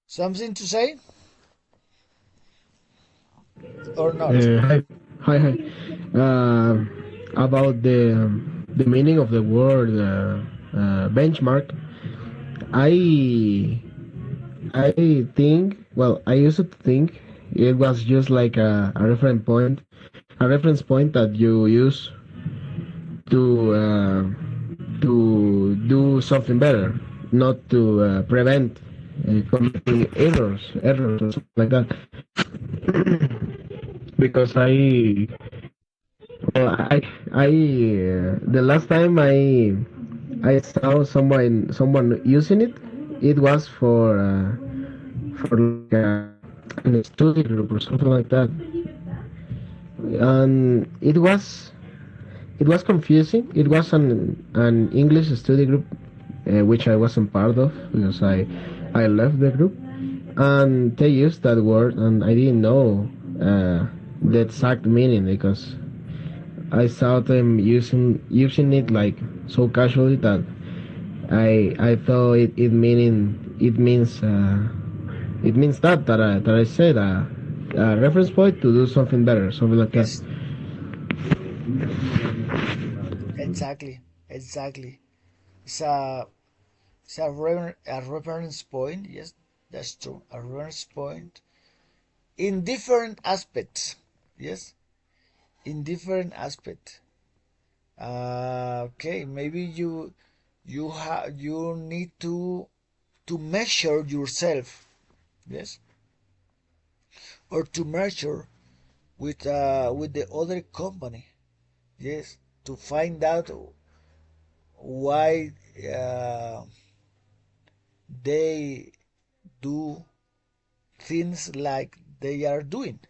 Something to say? Or not? Hi. About the meaning of the word benchmark, I think, well, I used to think it was just like a reference point that you use to do something better, not to prevent committing errors or something like that. Because the last time I saw someone using it, it was for like an study group or something like that, and it was confusing. It was an English study group, which I wasn't part of because I left the group, and they used that word, and I didn't know the exact meaning, because I saw them using it like so casually that I thought it means that I said a reference point to do something better, something like that. Yes, exactly, exactly. It's a reference point. Yes, that's true. A reference point in different aspects. Yes, in different aspects. Okay, maybe you need to measure yourself. Yes, or to measure with the other company. Yes, to find out why they do things like they are doing.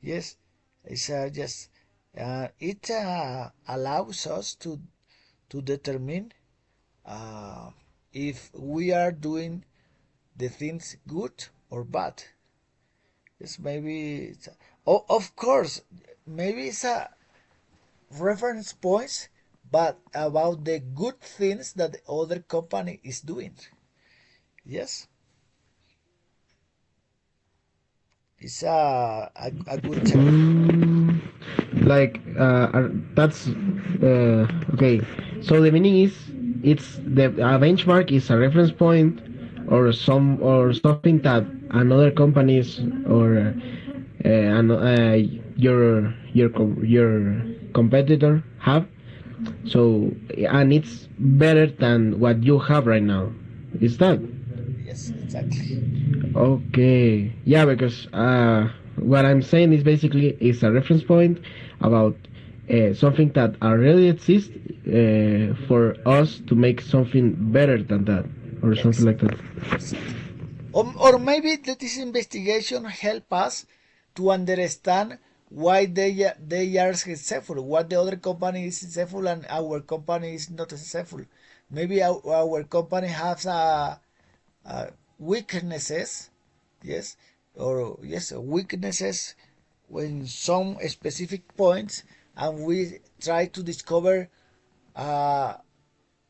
Yes, it's just it allows us to determine if we are doing the things good or bad. Yes, maybe oh, of course, maybe it's a reference points, but about the good things that the other company is doing. Yes, it's a good term. Like that's okay. So the meaning is it's the benchmark is a reference point or something that another companies or your competitor have. So and it's better than what you have right now. Is that? Yes, exactly. Okay. Yeah, because what I'm saying is basically is a reference point about something that already exists for us to make something better than that or something like that. Exactly. Or maybe that this investigation help us to understand why they are successful, what the other company is successful and our company is not successful. Maybe our company has weaknesses, yes, or yes, weaknesses in some specific points, and we try to discover uh,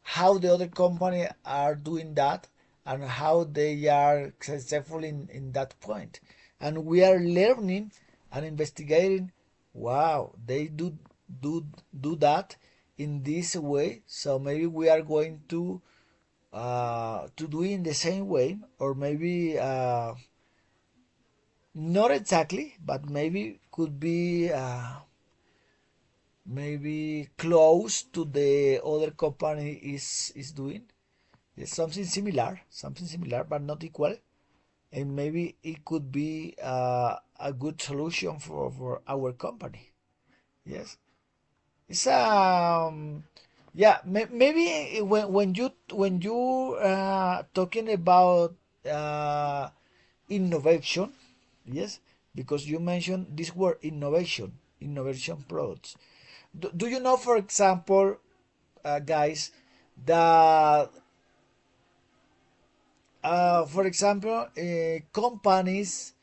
how the other company are doing that and how they are successful in that point, and we are learning and investigating. Wow, they do do that in this way, so maybe we are going to do it in the same way, or maybe not exactly, but maybe could be maybe close to the other company is doing. It's something similar, but not equal. And maybe it could be a good solution for our company. Yes, it's yeah. Maybe when you talking about uh, innovation, yes, because you mentioned this word innovation products. Do you know, for example, guys, that for example, companies,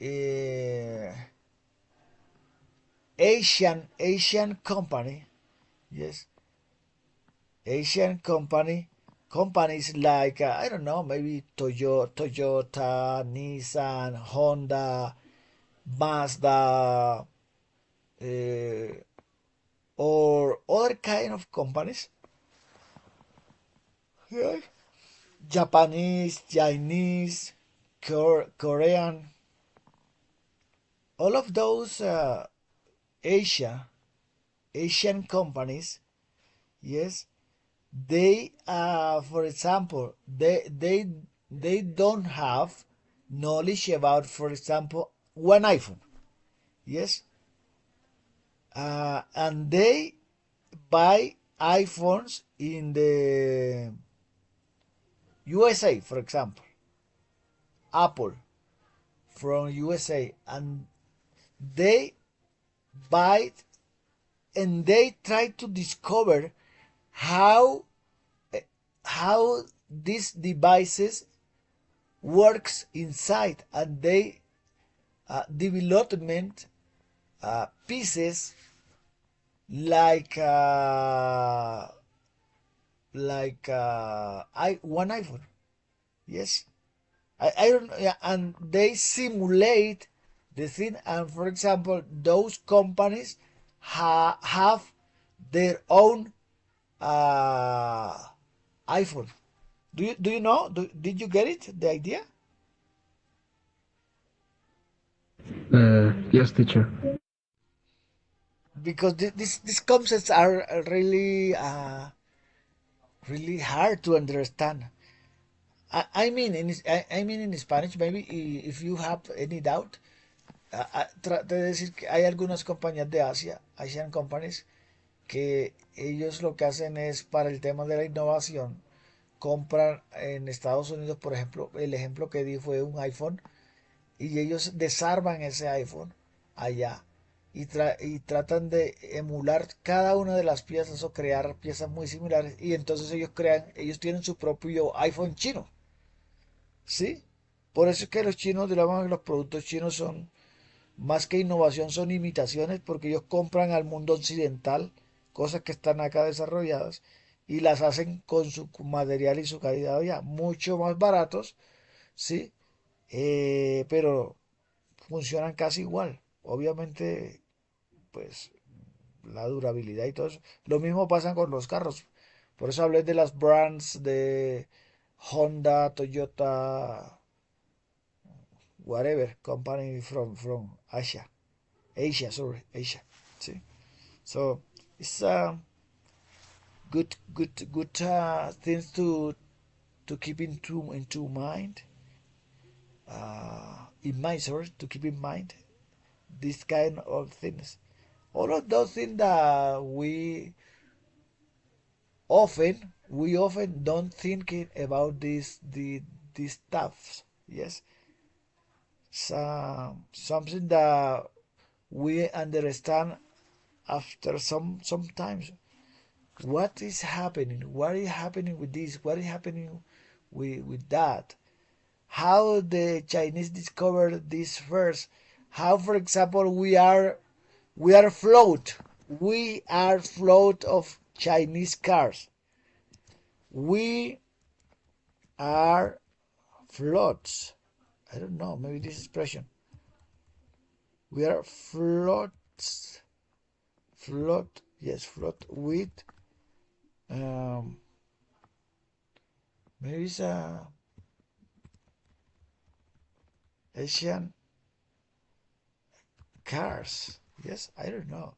uh, Asian company, yes, Asian companies like I don't know, maybe Toyota, Nissan, Honda, Mazda, uh, or other kind of companies, yeah, Japanese, Chinese, Korean, all of those Asia Asian companies, yes, they for example they don't have knowledge about, for example, one iPhone, yes, and they buy iPhones in the USA, for example, Apple from USA, and they buy and they try to discover how how these devices works inside, and they development pieces like one iPhone. Yes, I don't. Yeah, and they simulate the thing. And for example, those companies have their own iPhone. Do you know? Did you get it? The idea? Yes, teacher. Because these concepts are really hard to understand. I mean I mean in Spanish, maybe if you have any doubt, trate de decir que hay algunas compañías de Asia, Asian companies, que ellos lo que hacen es para el tema de la innovación, compran en Estados Unidos, por ejemplo, el ejemplo que di fue un iPhone, y ellos desarman ese iPhone allá y tratan de emular cada una de las piezas o crear piezas muy similares, y entonces ellos tienen su propio iPhone chino, ¿sí? Por eso es que los chinos, digamos, los productos chinos son más que innovación, son imitaciones, porque ellos compran al mundo occidental cosas que están acá desarrolladas y las hacen con su material y su calidad ya mucho más baratos, ¿sí? Pero funcionan casi igual. Obviamente, pues la durabilidad y todo eso. Lo mismo pasa con los carros. Por eso hablé de las brands de Honda, Toyota, whatever company from Asia. See, so it's good things to keep into mind. In mind, sorry, to keep in mind this kind of things. All of those things that we often don't think about these stuff. Yes, something that we understand after sometimes. What is happening? What is happening with this? What is happening with that? How the Chinese discovered this first? How, for example, we are float. We are float of Chinese cars. We are floats. I don't know, maybe this expression. We are floats. Float, yes, float with maybe it's a Asian cars. Yes, I don't know.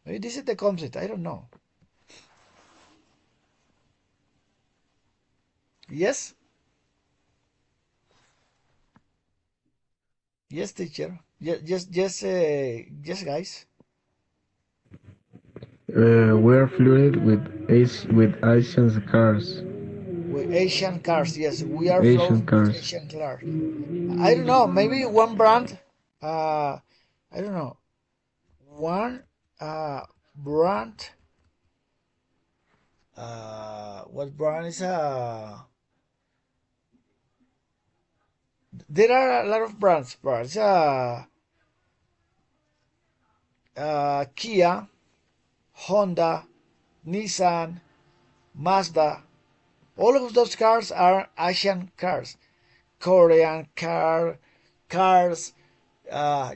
Maybe this is the concept. I don't know. Yes, yes, teacher. Yes, guys. We're fluid with Asian cars. With Asian cars, yes, we are Asian floating with cars. Asian cars. I don't know. Maybe one brand. I don't know. One brand. What brand is There are a lot of brands. Kia, Honda, Nissan, Mazda. All of those cars are Asian cars. Korean cars,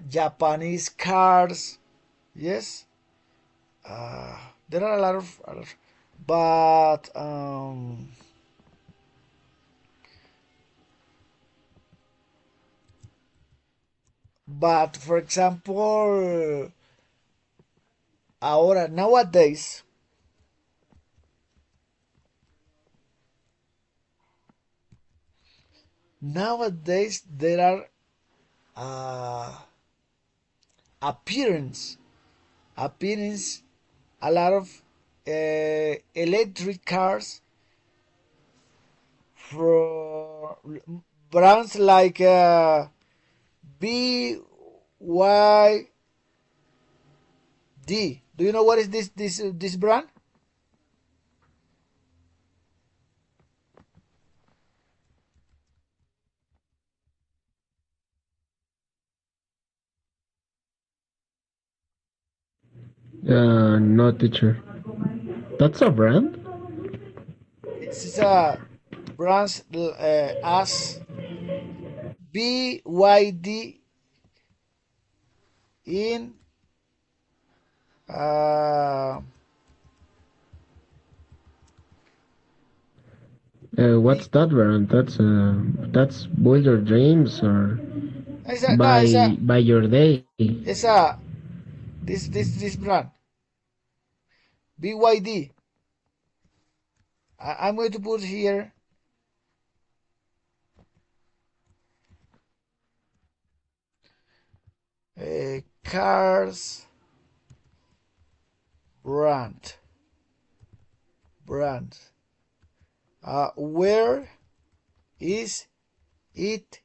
Japanese cars. Yes, there are a lot of, but for example, ahora nowadays there are appearance a lot of electric cars from brands like BYD. Do you know what is this brand? No, teacher. That's a brand? It's a brand as BYD. in What's that brand? That's Build Your Dreams or by your day. this brand BYD. I'm going to put here cars brand. Where is it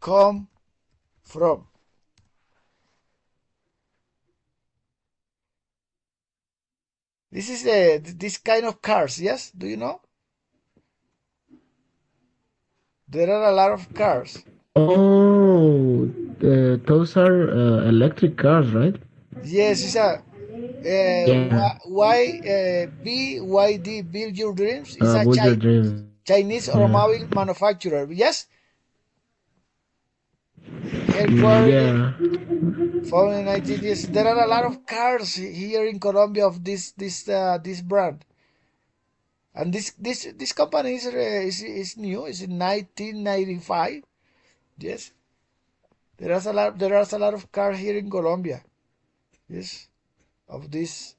come from? This is this kind of cars, yes? Do you know? There are a lot of cars. Oh, those are electric cars, right? Yes, it's a Yeah. BYD Build Your Dreams is a Build Your Dreams. Chinese Yeah. automobile manufacturer. Yes. Yeah. Founded in 19 years. There are a lot of cars here in Colombia of this brand, and this company is new. It's in 1995. Yes, there are a lot of cars here in Colombia. Yes, of this.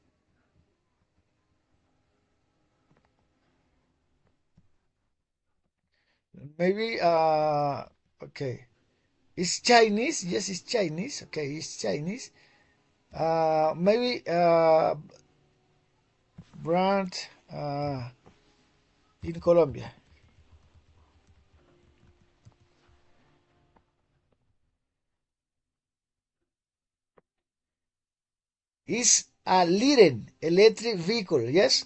Maybe okay. It's Chinese. Yes, it's Chinese. Okay, it's Chinese. Maybe brand in Colombia. Is a leading electric vehicle, yes.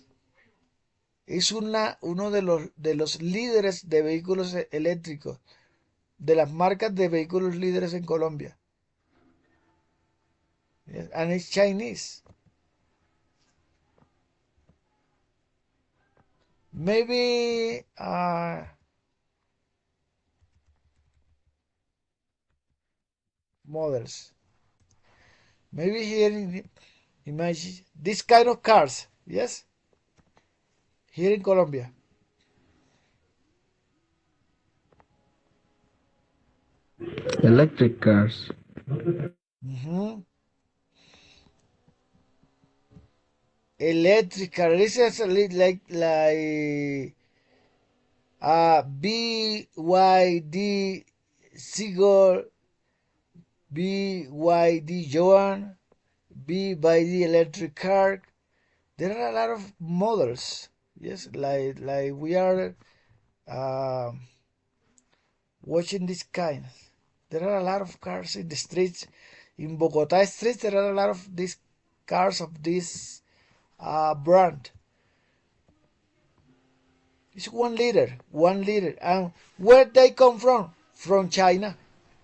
Es uno de los líderes de vehículos eléctricos, de las marcas de vehículos líderes en Colombia. Yes, and it's Chinese. Maybe models. Maybe here in imagine this kind of cars, yes, here in Colombia. Electric cars. Electric car. This is like BYD Seagull, BYD Joan, BYD electric car. There are a lot of models. Yes, like we are watching this kind. There are a lot of cars in the streets. In Bogota streets, there are a lot of these cars of this brand. It's 1 liter, 1 liter. And where they come from? From China,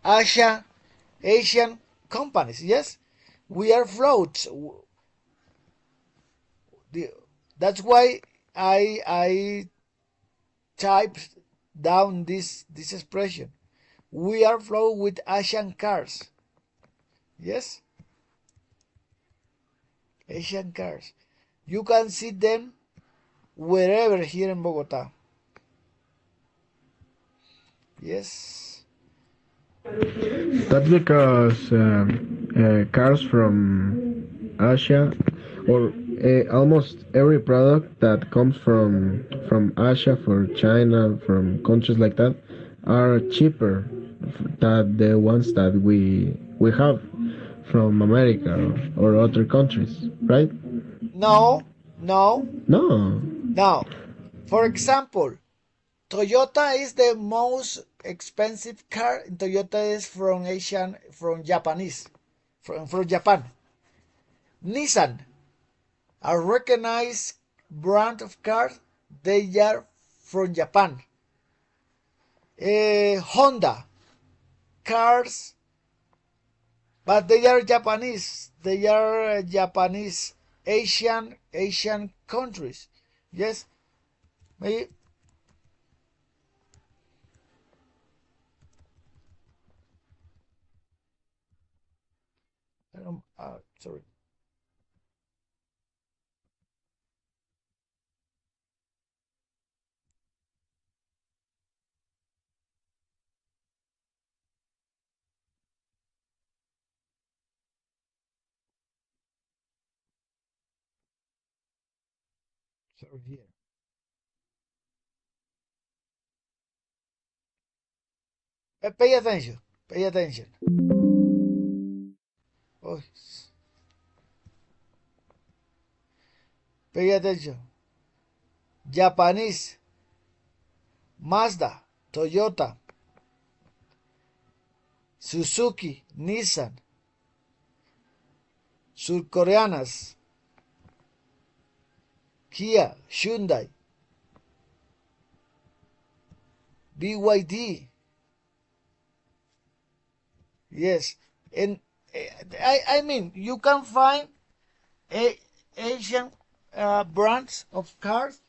Asian companies. Yes, we are frauds. That's why I typed down this expression. We are flowed with Asian cars. Yes, Asian cars. You can see them wherever here in Bogota. Yes. That's because cars from Asia or almost every product that comes from Asia, for China, from countries like that, are cheaper than the ones that we have from America or other countries, right? No. No. Now, for example, Toyota is the most expensive car. Toyota is from Japanese, from Japan. Nissan, a recognized brand of cars, they are from Japan. Honda, cars, but they are Japanese. They are Japanese, Asian countries. Yes, maybe. Sorry. Sorry here. Pay attention. Pay attention. Oh, pay attention. Japanese, Mazda, Toyota, Suzuki, Nissan, surcoreanas, Kia, Hyundai, BYD. Yes, and I mean you can find Asian brands of cars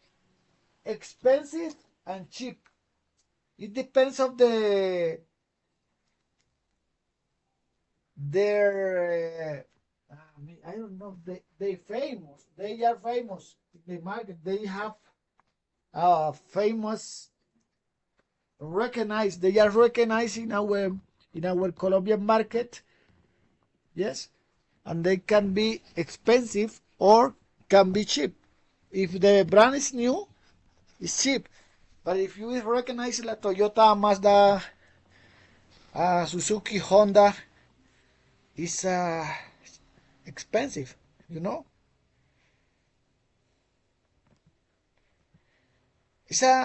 expensive and cheap. It depends of their I don't know, they famous, they are famous in the market, they have famous, recognized, they are recognized in our Colombian market. Yes, and they can be expensive or can be cheap. If the brand is new, it's cheap, but if you recognize la Toyota, Mazda, Suzuki, Honda, it's expensive, you know.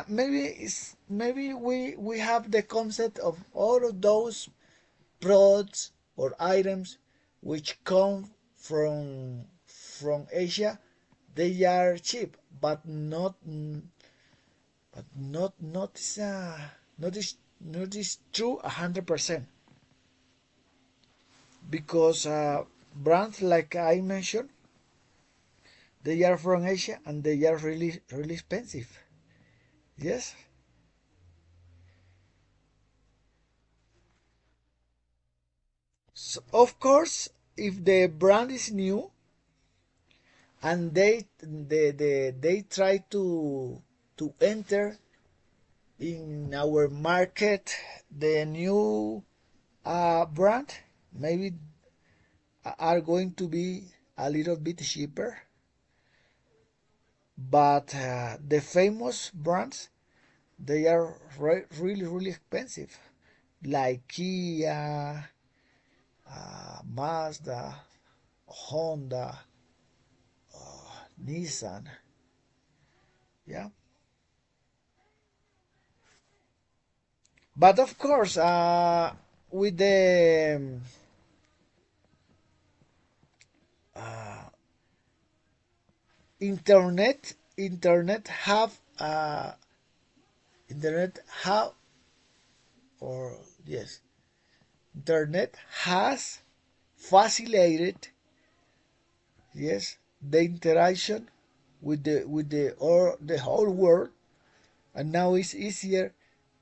Maybe we have the concept of all of those products or items which come from Asia. They are cheap, but not is true 100%, because brands like I mentioned, they are from Asia and they are really really expensive. Yes. So of course, if the brand is new and they try to enter in our market, the new brand maybe are going to be a little bit cheaper, but the famous brands, they are really really expensive, like Kia, Mazda, Honda, Nissan. Yeah, but of course, with the uh, internet have internet have or yes, internet has facilitated, yes, the interaction with or the whole world, and now it's easier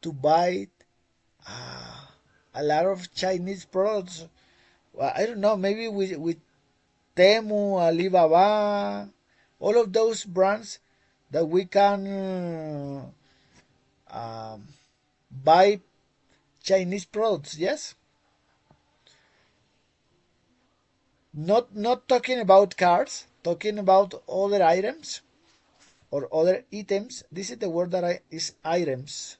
to buy uh, a lot of Chinese products. Well, I don't know, maybe with Temu, Alibaba, all of those brands that we can um, buy Chinese products. Yes, not talking about cars, talking about other items or other items. This is the word that is items,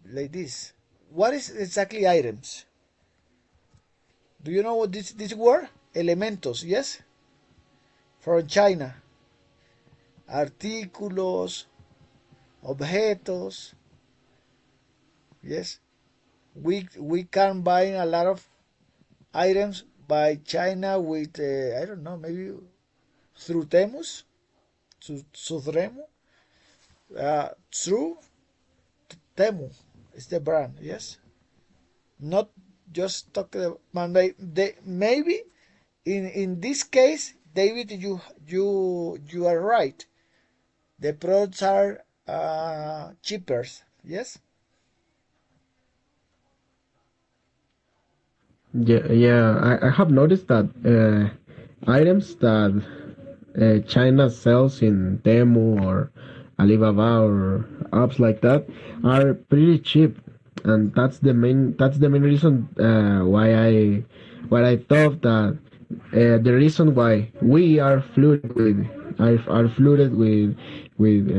like this. What is exactly items? Do you know what this word? Elementos, yes? From China. Artículos, objetos, yes? We can buy a lot of items by China with, I don't know, maybe through Temus, Sudremu, through Temu is the brand, yes? Not just talking about, maybe in this case, David, you are right. The products are cheaper. Yes. I have noticed that items that China sells in Temu or Alibaba or apps like that are pretty cheap, and that's the main reason why I thought that the reason why we are flooded with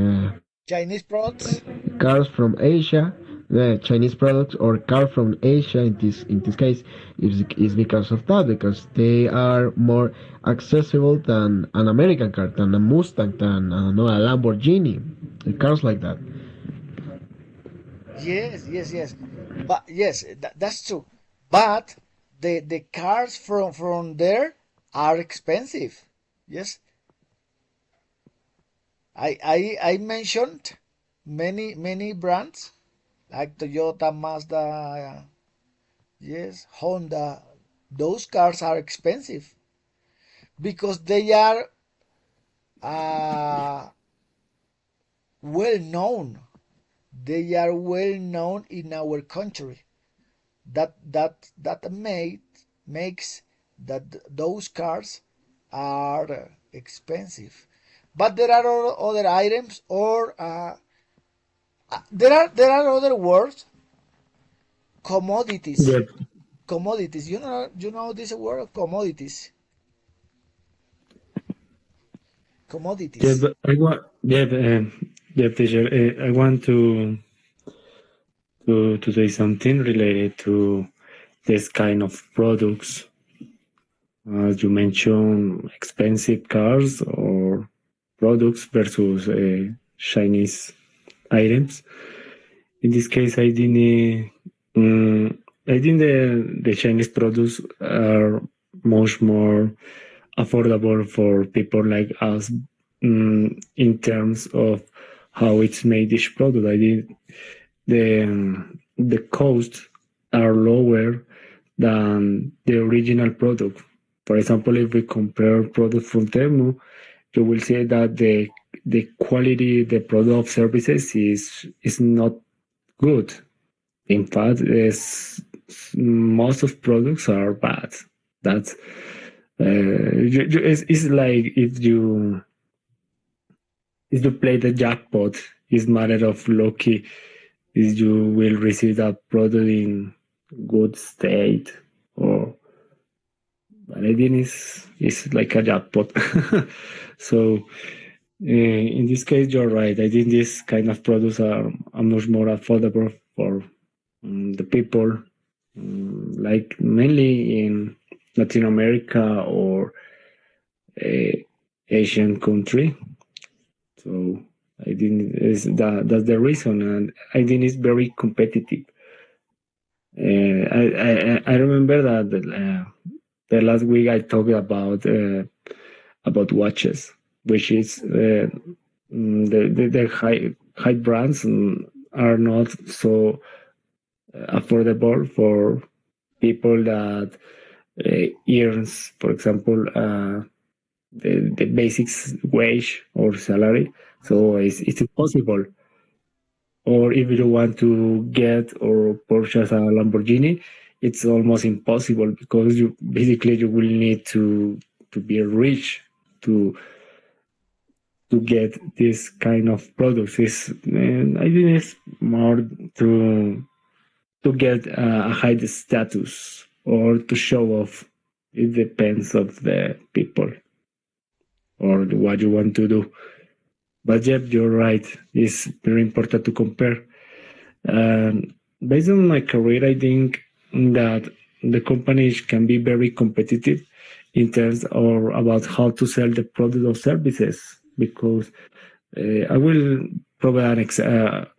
Chinese products. cars from Asia, the Chinese products or car from Asia in this case is because of that, because they are more accessible than an American car, than a Mustang, than no, a Lamborghini, cars like that. Yes. But yes, that's true. But the cars from there are expensive. Yes, I mentioned many brands like Toyota, Mazda, yes, Honda. Those cars are expensive because they are uh, well known. They are well known in our country. That makes that those cars are expensive. But there are other items, or there are other words, commodities. Yep. Commodities. You know this word, commodities. Yeah, Commodities. but I want. Yeah, yeah, teacher. I want to say something related to this kind of products. As you mentioned, expensive cars or products versus Chinese items. In this case, I think the Chinese products are much more affordable for people like us in terms of how it's made each product. I think the costs are lower than the original product. For example, if we compare products from Temu, you will see that the quality, the product of services is not good. In fact, most of products are bad. That's it's like if you play the jackpot, it's matter of lucky if you will receive that product in good state or but I think it's like a jackpot. So in this case, you're right. I think these kind of products are much more affordable for the people, like mainly in Latin America or Asian country. So I think that's the reason, and I think it's very competitive. I remember that the last week I talked about watches, which is the high brands are not so affordable for people that earns, for example, the basic wage or salary. So it's impossible. Or if you want to get or purchase a Lamborghini, it's almost impossible because you will need to be rich to get this kind of products. I think it's more to get a high status or to show off. It depends of the people or what you want to do. But yeah, you're right. It's very important to compare. Based on my career, I think that the companies can be very competitive in terms or about how to sell the product or services because I will provide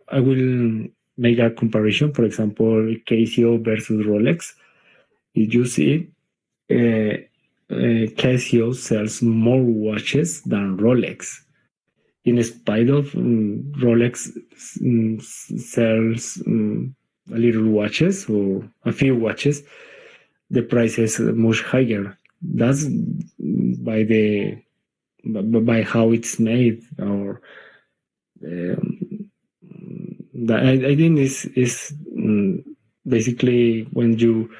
I will make a comparison. For example, Casio versus Rolex. If you see, Casio sells more watches than Rolex. In spite of Rolex sells a little watches or a few watches, the price is much higher. That's by how it's made or I think is basically when you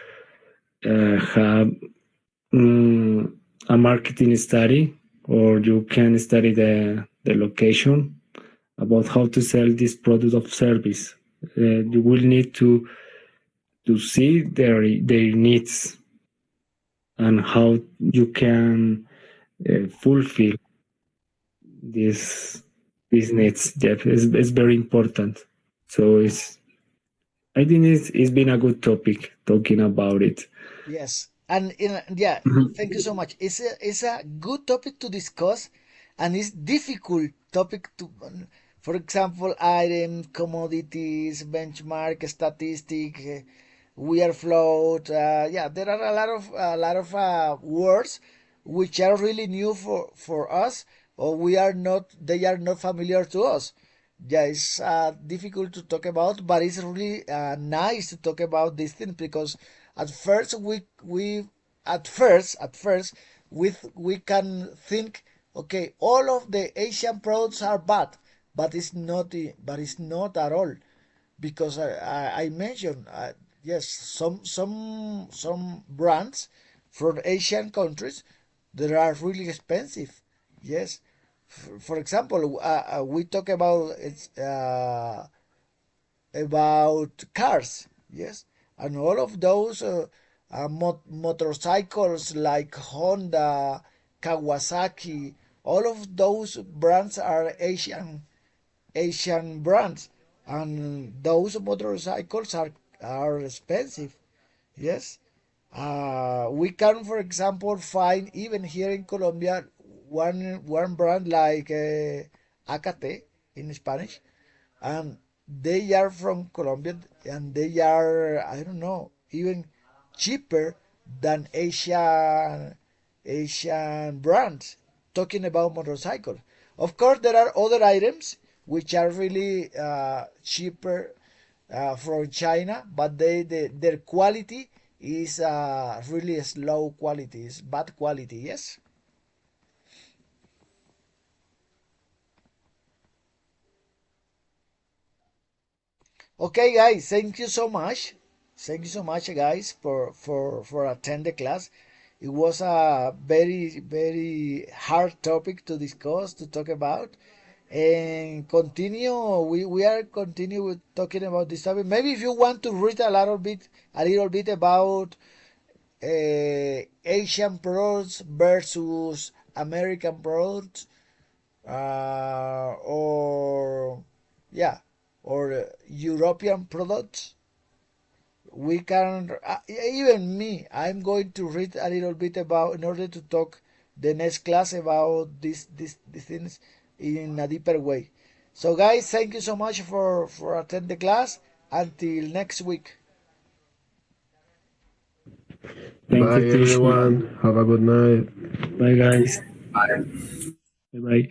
have a marketing study, or you can study the location about how to sell this product of service. You will need to see their needs and how you can fulfill these needs. Jeff, it's very important. So I think it's been a good topic talking about it. Yes, and thank you so much. It's a good topic to discuss, and it's difficult topic to, for example, item, commodities, benchmark, statistic, wear float. There are a lot of words which are really new for us, or they are not familiar to us. Yeah, it's difficult to talk about, but it's really nice to talk about these things because at first we can think, okay, all of the Asian products are bad, but it's not at all, because I mentioned yes, some brands from Asian countries that are really expensive. Yes, for example, we talk about cars. Yes, and all of those motorcycles like Honda, Kawasaki, all of those brands are Asian brands, and those motorcycles are expensive. Yes, we can, for example, find even here in Colombia one brand like AKT in Spanish, and they are from Colombia, and they are, I don't know, even cheaper than Asian brands. Talking about motorcycles, of course, there are other items which are really cheaper from China, but their quality is really slow quality, it's bad quality. Yes. Okay, guys, thank you so much. Thank you so much, guys, for attend the class. It was a very hard topic to discuss, to talk about, and continue. We are continue with talking about this topic. Maybe if you want to read a little bit about Asian products versus American products, or yeah, or European products. We can, even me, I'm going to read a little bit about, in order to talk the next class about these things in a deeper way. So guys, thank you so much for attending the class. Until next week. Thank Bye, you, teacher. everyone. Have a good night. Bye, guys. Bye. Bye bye.